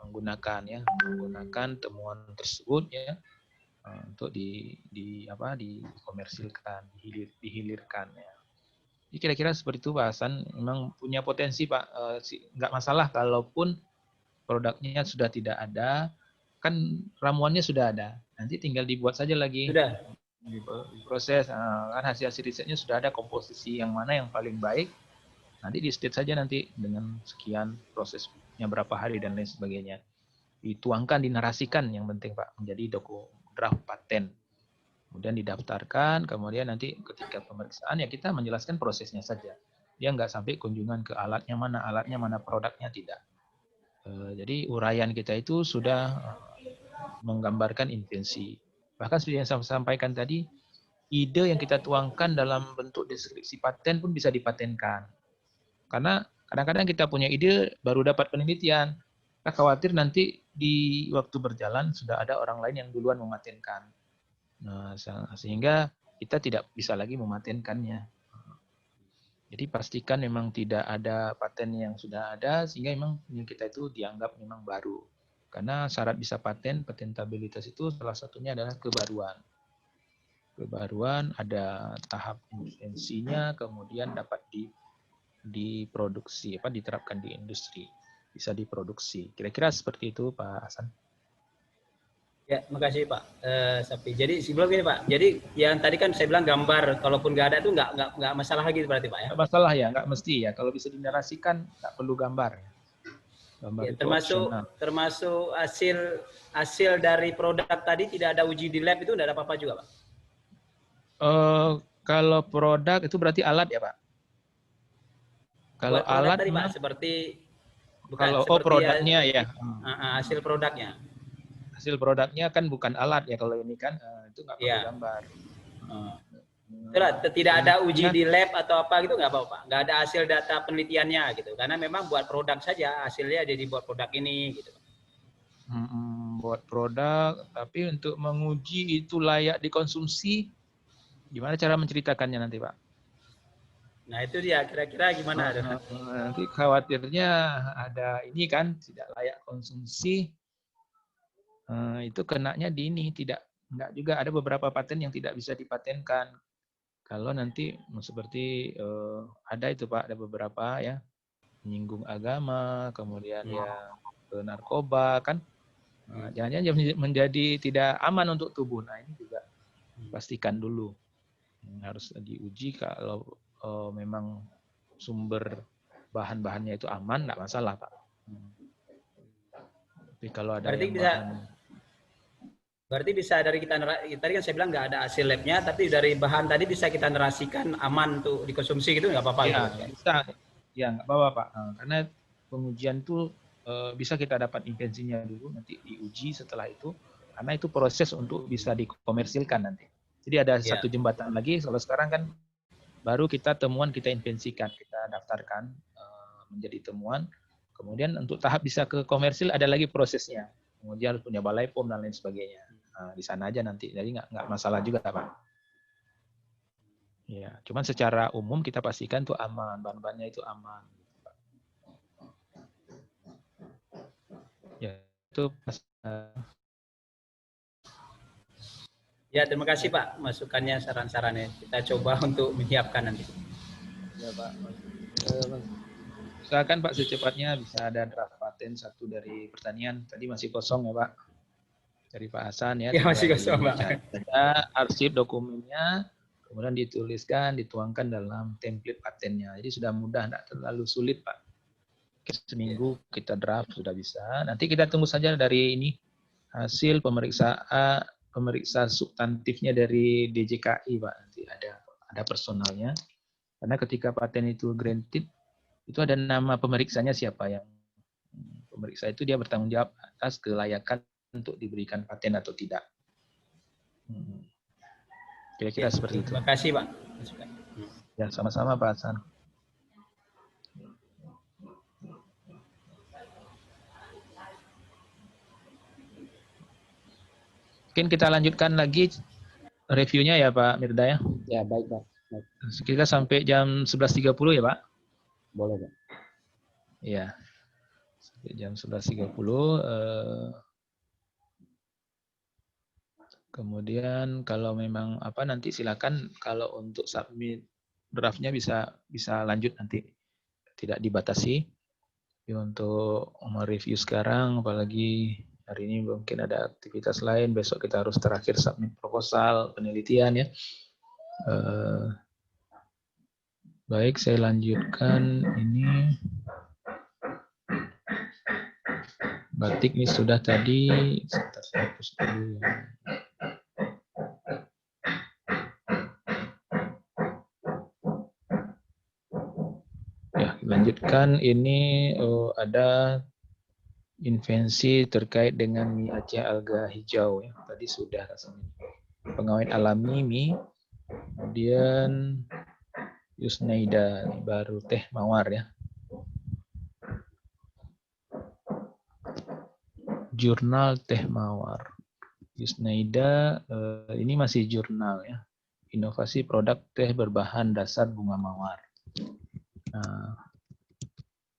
menggunakan temuan tersebut ya untuk dikomersilkan, dihilirkan ya. Jadi kira-kira seperti itu Pak Hasan. Memang punya potensi Pak. Nggak masalah kalaupun produknya sudah tidak ada, kan ramuannya sudah ada. Nanti tinggal dibuat saja lagi. Sudah. Diproses, kan hasil risetnya sudah ada, komposisi yang mana yang paling baik. Nanti di state saja nanti dengan sekian prosesnya berapa hari dan lain sebagainya. Dituangkan, dinarasikan yang penting Pak, menjadi draft paten. Kemudian didaftarkan, kemudian nanti ketika pemeriksaan ya kita menjelaskan prosesnya saja. Dia nggak sampai kunjungan ke alatnya mana produknya, tidak. Jadi uraian kita itu sudah menggambarkan invensi. Bahkan seperti yang saya sampaikan tadi, ide yang kita tuangkan dalam bentuk deskripsi paten pun bisa dipatenkan. Karena kadang-kadang kita punya ide baru dapat penelitian. Kita khawatir nanti di waktu berjalan sudah ada orang lain yang duluan mematenkan. Nah, sehingga kita tidak bisa lagi mematenkannya. Jadi pastikan memang tidak ada paten yang sudah ada, sehingga memang kita itu dianggap memang baru. Karena syarat bisa paten, patentabilitas itu salah satunya adalah kebaruan. Kebaruan ada tahap invensinya, kemudian dapat diproduksi, diterapkan di industri, bisa diproduksi. Kira-kira seperti itu Pak Hasan. Ya, makasih Pak Sapi. Jadi sebelum ini Pak, jadi yang tadi kan saya bilang gambar, kalaupun nggak ada itu nggak masalah lagi berarti Pak ya? Nggak masalah ya, nggak mesti ya. Kalau bisa dinarasikan, nggak perlu gambar. Gambar Ya, itu opsional. termasuk hasil dari produk tadi tidak ada uji di lab itu tidak ada apa-apa juga Pak? Kalau produk itu berarti alat ya Pak? Kalau alat tadi Pak, kalau produknya ya. Hasil produknya. Hasil produknya kan bukan alat ya, kalau ini kan itu nggak perlu gambar. Tidak ada uji di lab atau apa gitu nggak apa-apa, nggak ada hasil data penelitiannya gitu, karena memang buat produk saja hasilnya jadi buat produk ini gitu. Buat produk, tapi untuk menguji itu layak dikonsumsi, gimana cara menceritakannya nanti Pak? Nah itu dia, kira-kira gimana? Nanti khawatirnya ada ini kan tidak layak konsumsi, itu kenanya di ini enggak juga, ada beberapa paten yang tidak bisa dipatenkan. Kalau nanti seperti ada itu Pak, ada beberapa ya menyinggung agama, kemudian ya narkoba kan, jangan-jangan menjadi tidak aman untuk tubuh. Nah ini juga pastikan dulu, harus diuji. Kalau memang sumber bahan-bahannya itu aman, nggak masalah Pak. Tapi kalau ada berarti bisa dari kita, tadi kan saya bilang nggak ada hasil labnya, tapi dari bahan tadi bisa kita narasikan aman untuk dikonsumsi gitu, nggak apa-apa? Ya, gitu. bisa. Ya, nggak apa-apa Pak. Karena pengujian itu bisa kita dapat invensinya dulu, nanti diuji setelah itu, karena itu proses untuk bisa dikomersilkan nanti. Jadi ada satu jembatan lagi, kalau sekarang kan baru kita temuan, kita invensikan, kita daftarkan menjadi temuan, kemudian untuk tahap bisa ke komersil ada lagi prosesnya. Kemudian harus punya balai POM dan lain sebagainya. Di sana aja nanti, jadi nggak masalah juga Pak. Ya, cuman secara umum kita pastikan itu aman, bahan-bahannya itu aman. Ya, itu Ya, terima kasih Pak masukannya, saran-sarannya. Kita coba untuk menyiapkan nanti. Ya Pak. Usahakan Pak secepatnya bisa ada draft paten satu dari pertanian. Tadi masih kosong ya Pak. Dari Pak Hasan ya. Ya, masih kosong Pak. Dicari saja arsip dokumennya, kemudian dituliskan, dituangkan dalam template patennya. Jadi sudah mudah, tidak terlalu sulit Pak. Seminggu kita draft sudah bisa. Nanti kita tunggu saja dari ini hasil pemeriksa substantifnya dari DJKI Pak. Nanti ada personalnya. Karena ketika paten itu granted, itu ada nama pemeriksanya siapa yang pemeriksa itu dia bertanggung jawab atas kelayakan untuk diberikan paten atau tidak. Kira-kira seperti itu. Terima kasih Pak. Ya, sama-sama Pak Hasan. Mungkin kita lanjutkan lagi reviewnya ya Pak Mirda ya. Ya, baik Pak. Baik. Kita sampai jam 11.30 ya Pak? Boleh Pak. Iya. Sampai jam 11.30. Kemudian kalau memang nanti silakan kalau untuk submit draftnya bisa lanjut nanti. Tidak dibatasi. Tapi untuk mereview sekarang, apalagi hari ini mungkin ada aktivitas lain, besok kita harus terakhir submit proposal, penelitian ya. Baik, saya lanjutkan ini. Batik ini sudah tadi, sebentar saya hapus dulu. Ya, lanjutkan ini ada invensi terkait dengan mie Aceh alga hijau ya. Tadi sudah rasanya. Pengawet alami mie, kemudian Yusnaida baru teh mawar ya. Jurnal teh mawar. Yusnaida ini masih jurnal ya. Inovasi produk teh berbahan dasar bunga mawar. Nah,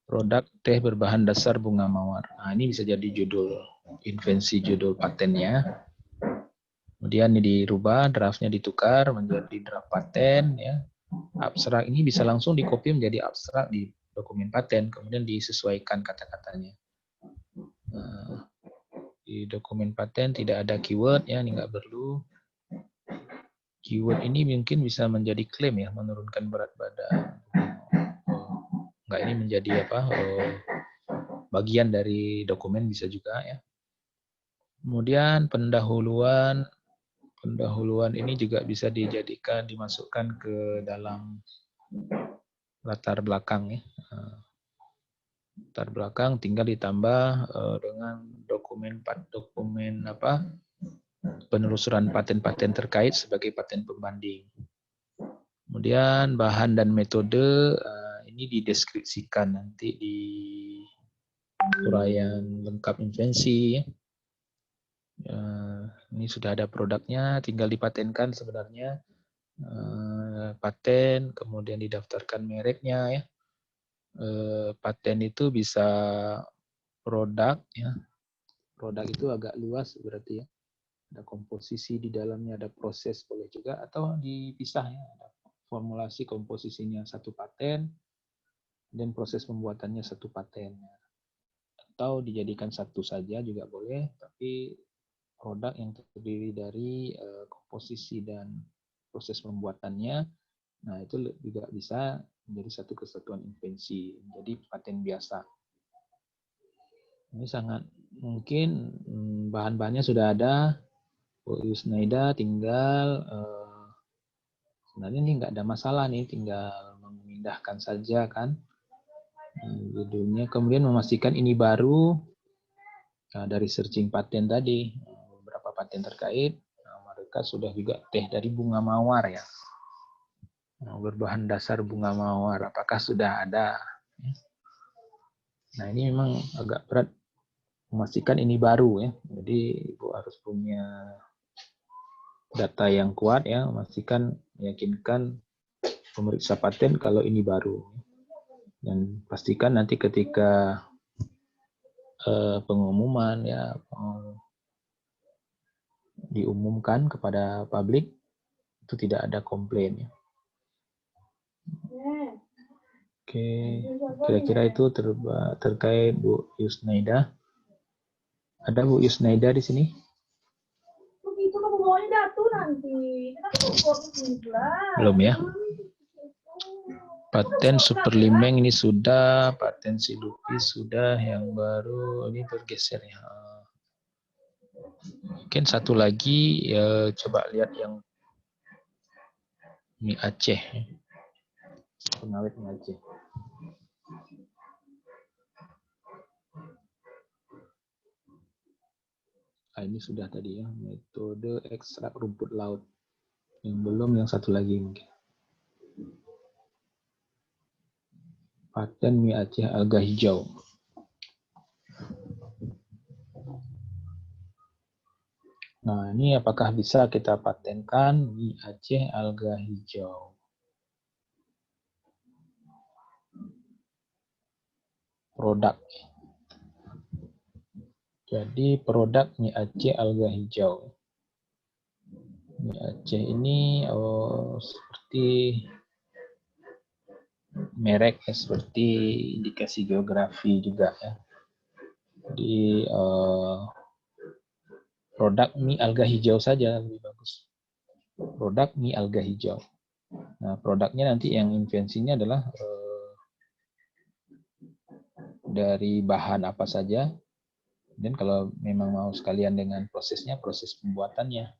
produk teh berbahan dasar bunga mawar. Nah, ini bisa jadi judul invensi, judul patennya. Kemudian ini dirubah, draftnya ditukar menjadi draft paten ya. Abstrak ini bisa langsung dikopi menjadi abstrak di dokumen paten, kemudian disesuaikan kata-katanya. Nah, di dokumen paten tidak ada keyword ya, ini nggak perlu. Keyword ini mungkin bisa menjadi klaim ya, menurunkan berat badan. Enggak, ini menjadi bagian dari dokumen bisa juga ya. Kemudian pendahuluan ini juga bisa dimasukkan ke dalam latar belakang ya. Latar belakang tinggal ditambah dengan dokumen penelusuran paten-paten terkait sebagai paten pembanding. Kemudian bahan dan metode ini dideskripsikan nanti di uraian lengkap invensi. Ini sudah ada produknya, tinggal dipatenkan sebenarnya. Paten, kemudian didaftarkan mereknya ya. Paten itu bisa produk ya. Produk itu agak luas berarti ya. Ada komposisi di dalamnya, ada proses boleh juga, atau dipisah ya. Ada formulasi komposisinya satu paten, dan proses pembuatannya satu paten. Atau dijadikan satu saja juga boleh, tapi produk yang terdiri dari komposisi dan proses pembuatannya, nah itu juga bisa menjadi satu kesatuan invensi, menjadi paten biasa. Ini sangat mungkin bahan-bahannya sudah ada. Yusnaida tinggal sebenarnya ini nggak ada masalah nih, tinggal memindahkan saja kan judulnya, kemudian memastikan ini baru. Dari searching paten tadi beberapa paten terkait, mereka sudah juga teh dari bunga mawar ya, berbahan dasar bunga mawar, apakah sudah ada. Nah ini memang agak berat memastikan ini baru ya, jadi Ibu harus punya data yang kuat ya, memastikan, meyakinkan pemeriksa paten kalau ini baru. Dan pastikan nanti ketika pengumuman ya, diumumkan kepada publik, itu tidak ada komplain. Ya. Oke, kira-kira itu terkait Bu Yusnaida. Ada Bu Yusnaida di sini? Belum ya? Paten Superlimeng ini sudah, paten Silupis sudah, yang baru ini bergeser ya. Mungkin satu lagi, ya, coba lihat yang mie Aceh. Pengawet mie Aceh. Ini sudah tadi ya, metode ekstrak rumput laut. Yang belum, yang satu lagi mungkin. Paten mie Aceh alga hijau. Nah, ini apakah bisa kita patenkan mie Aceh alga hijau? Produk. Jadi produk mie Aceh alga hijau. Mie Aceh ini seperti merek, seperti indikasi geografi juga ya. Jadi produk mie alga hijau saja lebih bagus. Produk mie alga hijau. Nah, produknya nanti yang invensinya adalah dari bahan apa saja. Dan kalau memang mau sekalian dengan prosesnya, proses pembuatannya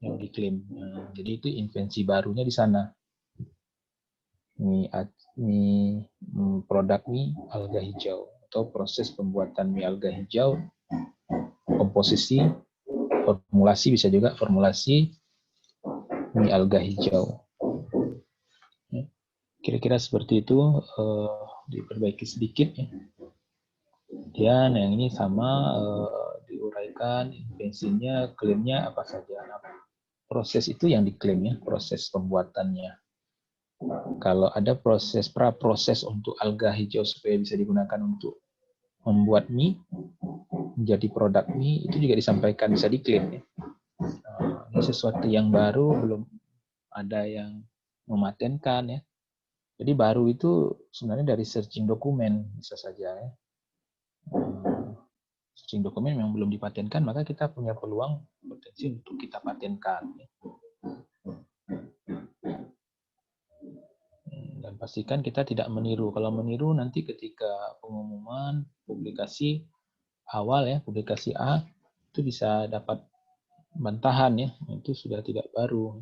yang diklaim. Nah, jadi itu invensi barunya di sana. Produk mie alga hijau atau proses pembuatan mie alga hijau, komposisi, formulasi bisa juga formulasi mie alga hijau. Kira-kira seperti itu, diperbaiki sedikit ya. Dan yang ini sama diuraikan invensinya, klaimnya apa saja. Nah, proses itu yang diklaim ya, proses pembuatannya. Kalau ada proses untuk alga hijau supaya bisa digunakan untuk membuat mie, menjadi produk mie, itu juga disampaikan, bisa diklaim ya. Ini sesuatu yang baru, belum ada yang mematenkan ya. Jadi baru itu sebenarnya dari searching dokumen bisa saja ya. Searching dokumen yang belum dipatenkan, maka kita punya peluang potensi untuk kita patenkan. Dan pastikan kita tidak meniru. Kalau meniru nanti ketika pengumuman publikasi awal ya, publikasi A, itu bisa dapat bantahan ya, itu sudah tidak baru.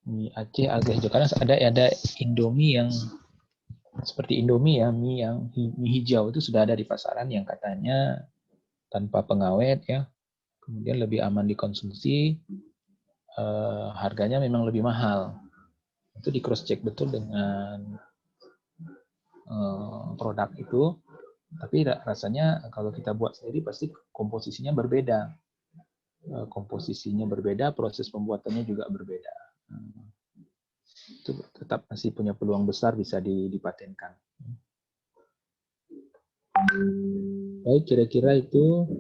Mie Aceh alga hijau, karena ada Indomie yang seperti Indomie ya, mie hijau itu sudah ada di pasaran yang katanya tanpa pengawet ya, kemudian lebih aman dikonsumsi, harganya memang lebih mahal. Itu di cross check betul dengan produk itu, tapi rasanya kalau kita buat sendiri pasti komposisinya berbeda. Komposisinya berbeda, proses pembuatannya juga berbeda. Itu tetap masih punya peluang besar bisa dipatenkan. Baik, kira-kira itu.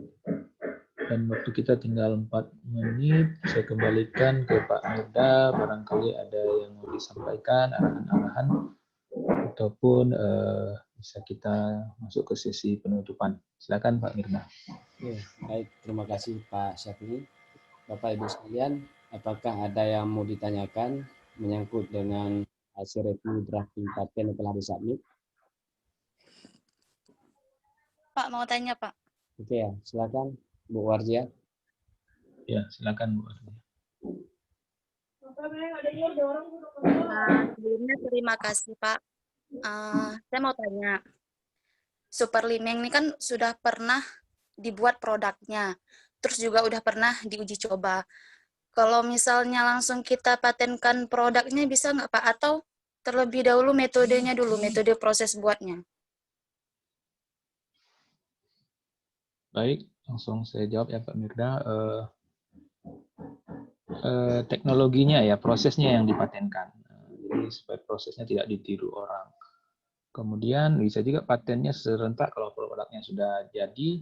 Dan waktu kita tinggal 4 menit, saya kembalikan ke Pak Mirda, barangkali ada yang mau disampaikan, arahan-arahan, ataupun bisa kita masuk ke sesi penutupan. Silakan Pak Mirda. Oke, baik, terima kasih Pak Syafri. Bapak Ibu sekalian, apakah ada yang mau ditanyakan menyangkut dengan hasil review drafting paten yang telah disubmit? Pak, mau tanya Pak. Oke ya, silakan Bu Warjia. Ya, silakan Bu Warjia. Sebelumnya terima kasih Pak. Saya mau tanya, Superlimeng ini kan sudah pernah dibuat produknya, terus juga udah pernah diuji coba. Kalau misalnya langsung kita patenkan produknya bisa nggak Pak? Atau terlebih dahulu metodenya dulu, metode proses buatnya? Baik, langsung saya jawab ya Pak Mirda. Teknologinya ya, prosesnya yang dipatenkan. Jadi supaya prosesnya tidak ditiru orang. Kemudian bisa juga patennya serentak kalau produknya sudah jadi,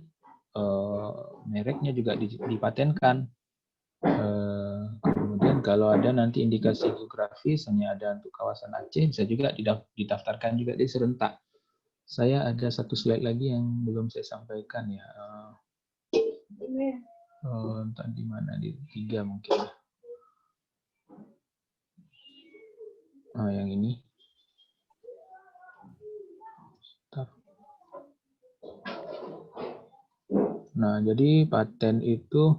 mereknya juga dipatenkan. Kemudian kalau ada nanti indikasi geografis, hanya ada untuk kawasan Aceh, bisa juga didaftarkan juga di serentak. Saya ada satu slide lagi yang belum saya sampaikan ya. Entah di mana, di 3 mungkin. Yang ini. Nah, jadi paten itu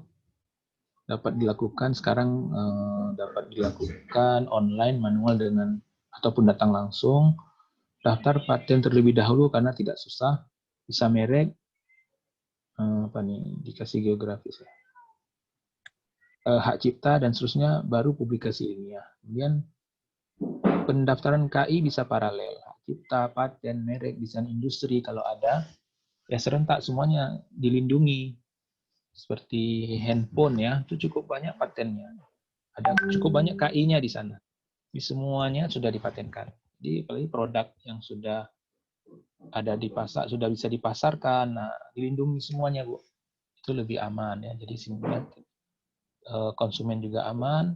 dapat dilakukan sekarang, dapat dilakukan online, manual dengan ataupun datang langsung. Daftar paten terlebih dahulu karena tidak susah, bisa merek, dikasih geografis ya. Hak cipta dan seterusnya, baru publikasi ilmiah. Kemudian pendaftaran KI bisa paralel, hak cipta, paten, merek, desain industri kalau ada, ya serentak semuanya dilindungi. Seperti handphone ya, itu cukup banyak patennya. Ada cukup banyak KI-nya di sana. Di semuanya sudah dipatenkan. Jadi apalagi produk yang sudah ada di pasar, sudah bisa dipasarkan, nah, dilindungi semuanya, Bu. Itu lebih aman ya. Jadi konsumen juga aman.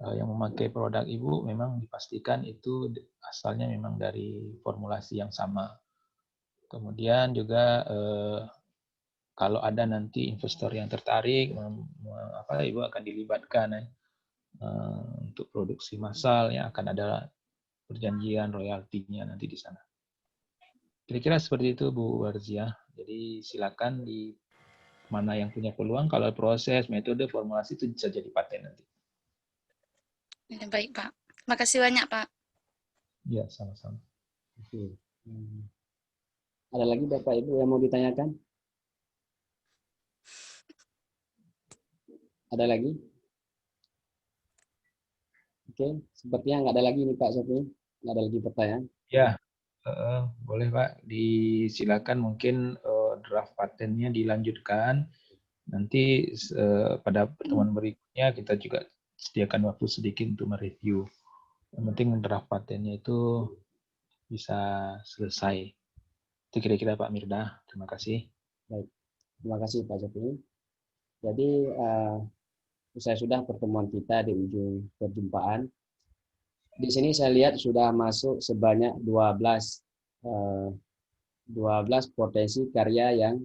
Yang memakai produk Ibu memang dipastikan itu asalnya memang dari formulasi yang sama. Kemudian juga kalau ada nanti investor yang tertarik, Ibu akan dilibatkan untuk produksi massal, ya akan ada perjanjian royaltinya nanti di sana. Kira-kira seperti itu Bu Warzia. Jadi silakan di mana yang punya peluang, kalau proses, metode, formulasi itu bisa jadi paten nanti. Ya, baik Pak. Makasih banyak Pak. Ya, sama-sama. Oke. Ada lagi Bapak Ibu yang mau ditanyakan? Ada lagi? Oke, sepertinya nggak ada lagi nih Pak Sofi. Nggak ada lagi pertanyaan. Ya, boleh Pak. Disilakan mungkin draft patennya dilanjutkan. Nanti pada pertemuan berikutnya kita juga sediakan waktu sedikit untuk mereview. Yang penting draft patennya itu bisa selesai. Itu kira-kira Pak Mirda. Terima kasih. Baik, terima kasih Pak Sofi. Jadi usai sudah pertemuan kita di ujung perjumpaan. Di sini saya lihat sudah masuk sebanyak 12 potensi karya yang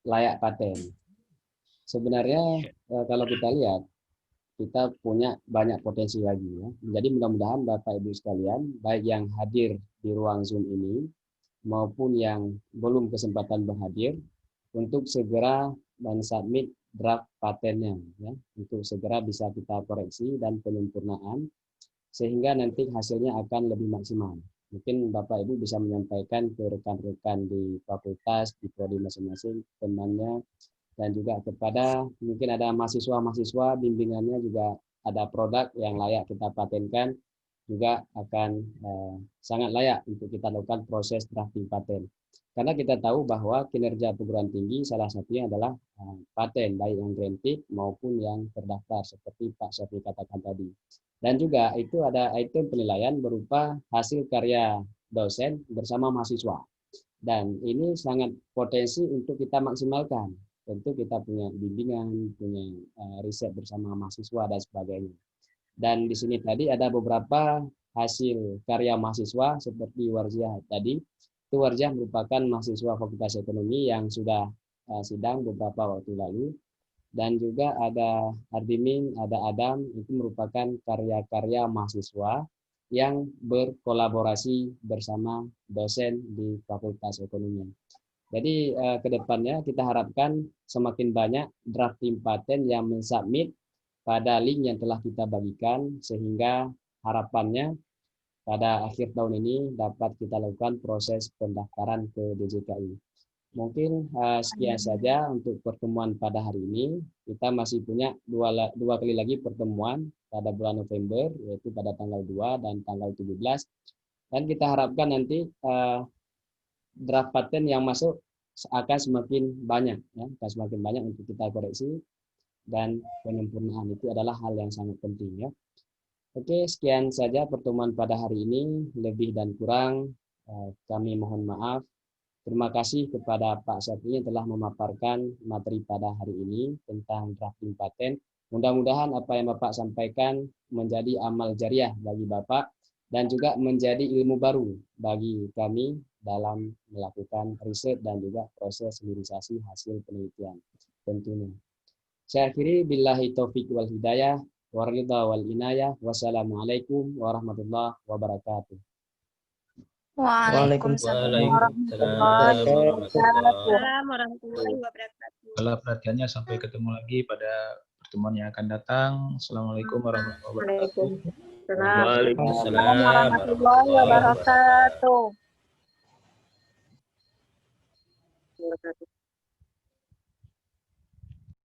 layak paten. Sebenarnya kalau kita lihat, kita punya banyak potensi lagi ya. Jadi mudah-mudahan Bapak Ibu sekalian, baik yang hadir di ruang Zoom ini maupun yang belum kesempatan berhadir, untuk segera mensubmit draft patennya ya, untuk segera bisa kita koreksi dan penyempurnaan sehingga nanti hasilnya akan lebih maksimal. Mungkin Bapak Ibu bisa menyampaikan ke rekan-rekan di fakultas, di prodi masing-masing, temannya, dan juga kepada mungkin ada mahasiswa-mahasiswa bimbingannya juga ada produk yang layak kita patenkan, juga akan sangat layak untuk kita lakukan proses drafting paten. Karena kita tahu bahwa kinerja perguruan tinggi salah satunya adalah paten, baik yang granted maupun yang terdaftar, seperti Pak Sofi katakan tadi. Dan juga itu ada item penilaian berupa hasil karya dosen bersama mahasiswa. Dan ini sangat potensi untuk kita maksimalkan. Tentu kita punya bimbingan, punya riset bersama mahasiswa dan sebagainya. Dan di sini tadi ada beberapa hasil karya mahasiswa seperti Warzia tadi. Itu Warzia merupakan mahasiswa Fakultas Ekonomi yang sudah sidang beberapa waktu lalu. Dan juga ada Ardimin, ada Adam, itu merupakan karya-karya mahasiswa yang berkolaborasi bersama dosen di Fakultas Ekonomi. Jadi ke depannya kita harapkan semakin banyak drafting paten yang mensubmit pada link yang telah kita bagikan, sehingga harapannya pada akhir tahun ini dapat kita lakukan proses pendaftaran ke DJKI. Mungkin sekian saja untuk pertemuan pada hari ini. Kita masih punya dua kali lagi pertemuan pada bulan November, yaitu pada tanggal 2 dan tanggal 17. Dan kita harapkan nanti draft paten yang masuk akan semakin banyak, ya, akan semakin banyak untuk kita koreksi, dan penyempurnaan itu adalah hal yang sangat penting ya. Oke, sekian saja pertemuan pada hari ini. Lebih dan kurang kami mohon maaf. Terima kasih kepada Pak Syafri yang telah memaparkan materi pada hari ini tentang drafting paten. Mudah-mudahan apa yang Bapak sampaikan menjadi amal jariah bagi Bapak dan juga menjadi ilmu baru bagi kami dalam melakukan riset dan juga proses hilirisasi hasil penelitian tentunya. Saya akhiri billahi taufiq wal hidayah wa ridha wal inayah. Wassalamualaikum warahmatullahi wabarakatuh. Waalaikumsalam Waalaikumsalam warahmatullahi wabarakatuh. Segala perhatiannya, sampai ketemu lagi pada pertemuan yang akan datang. Assalamualaikum warahmatullahi wabarakatuh. Waalaikumsalam warahmatullahi wabarakatuh.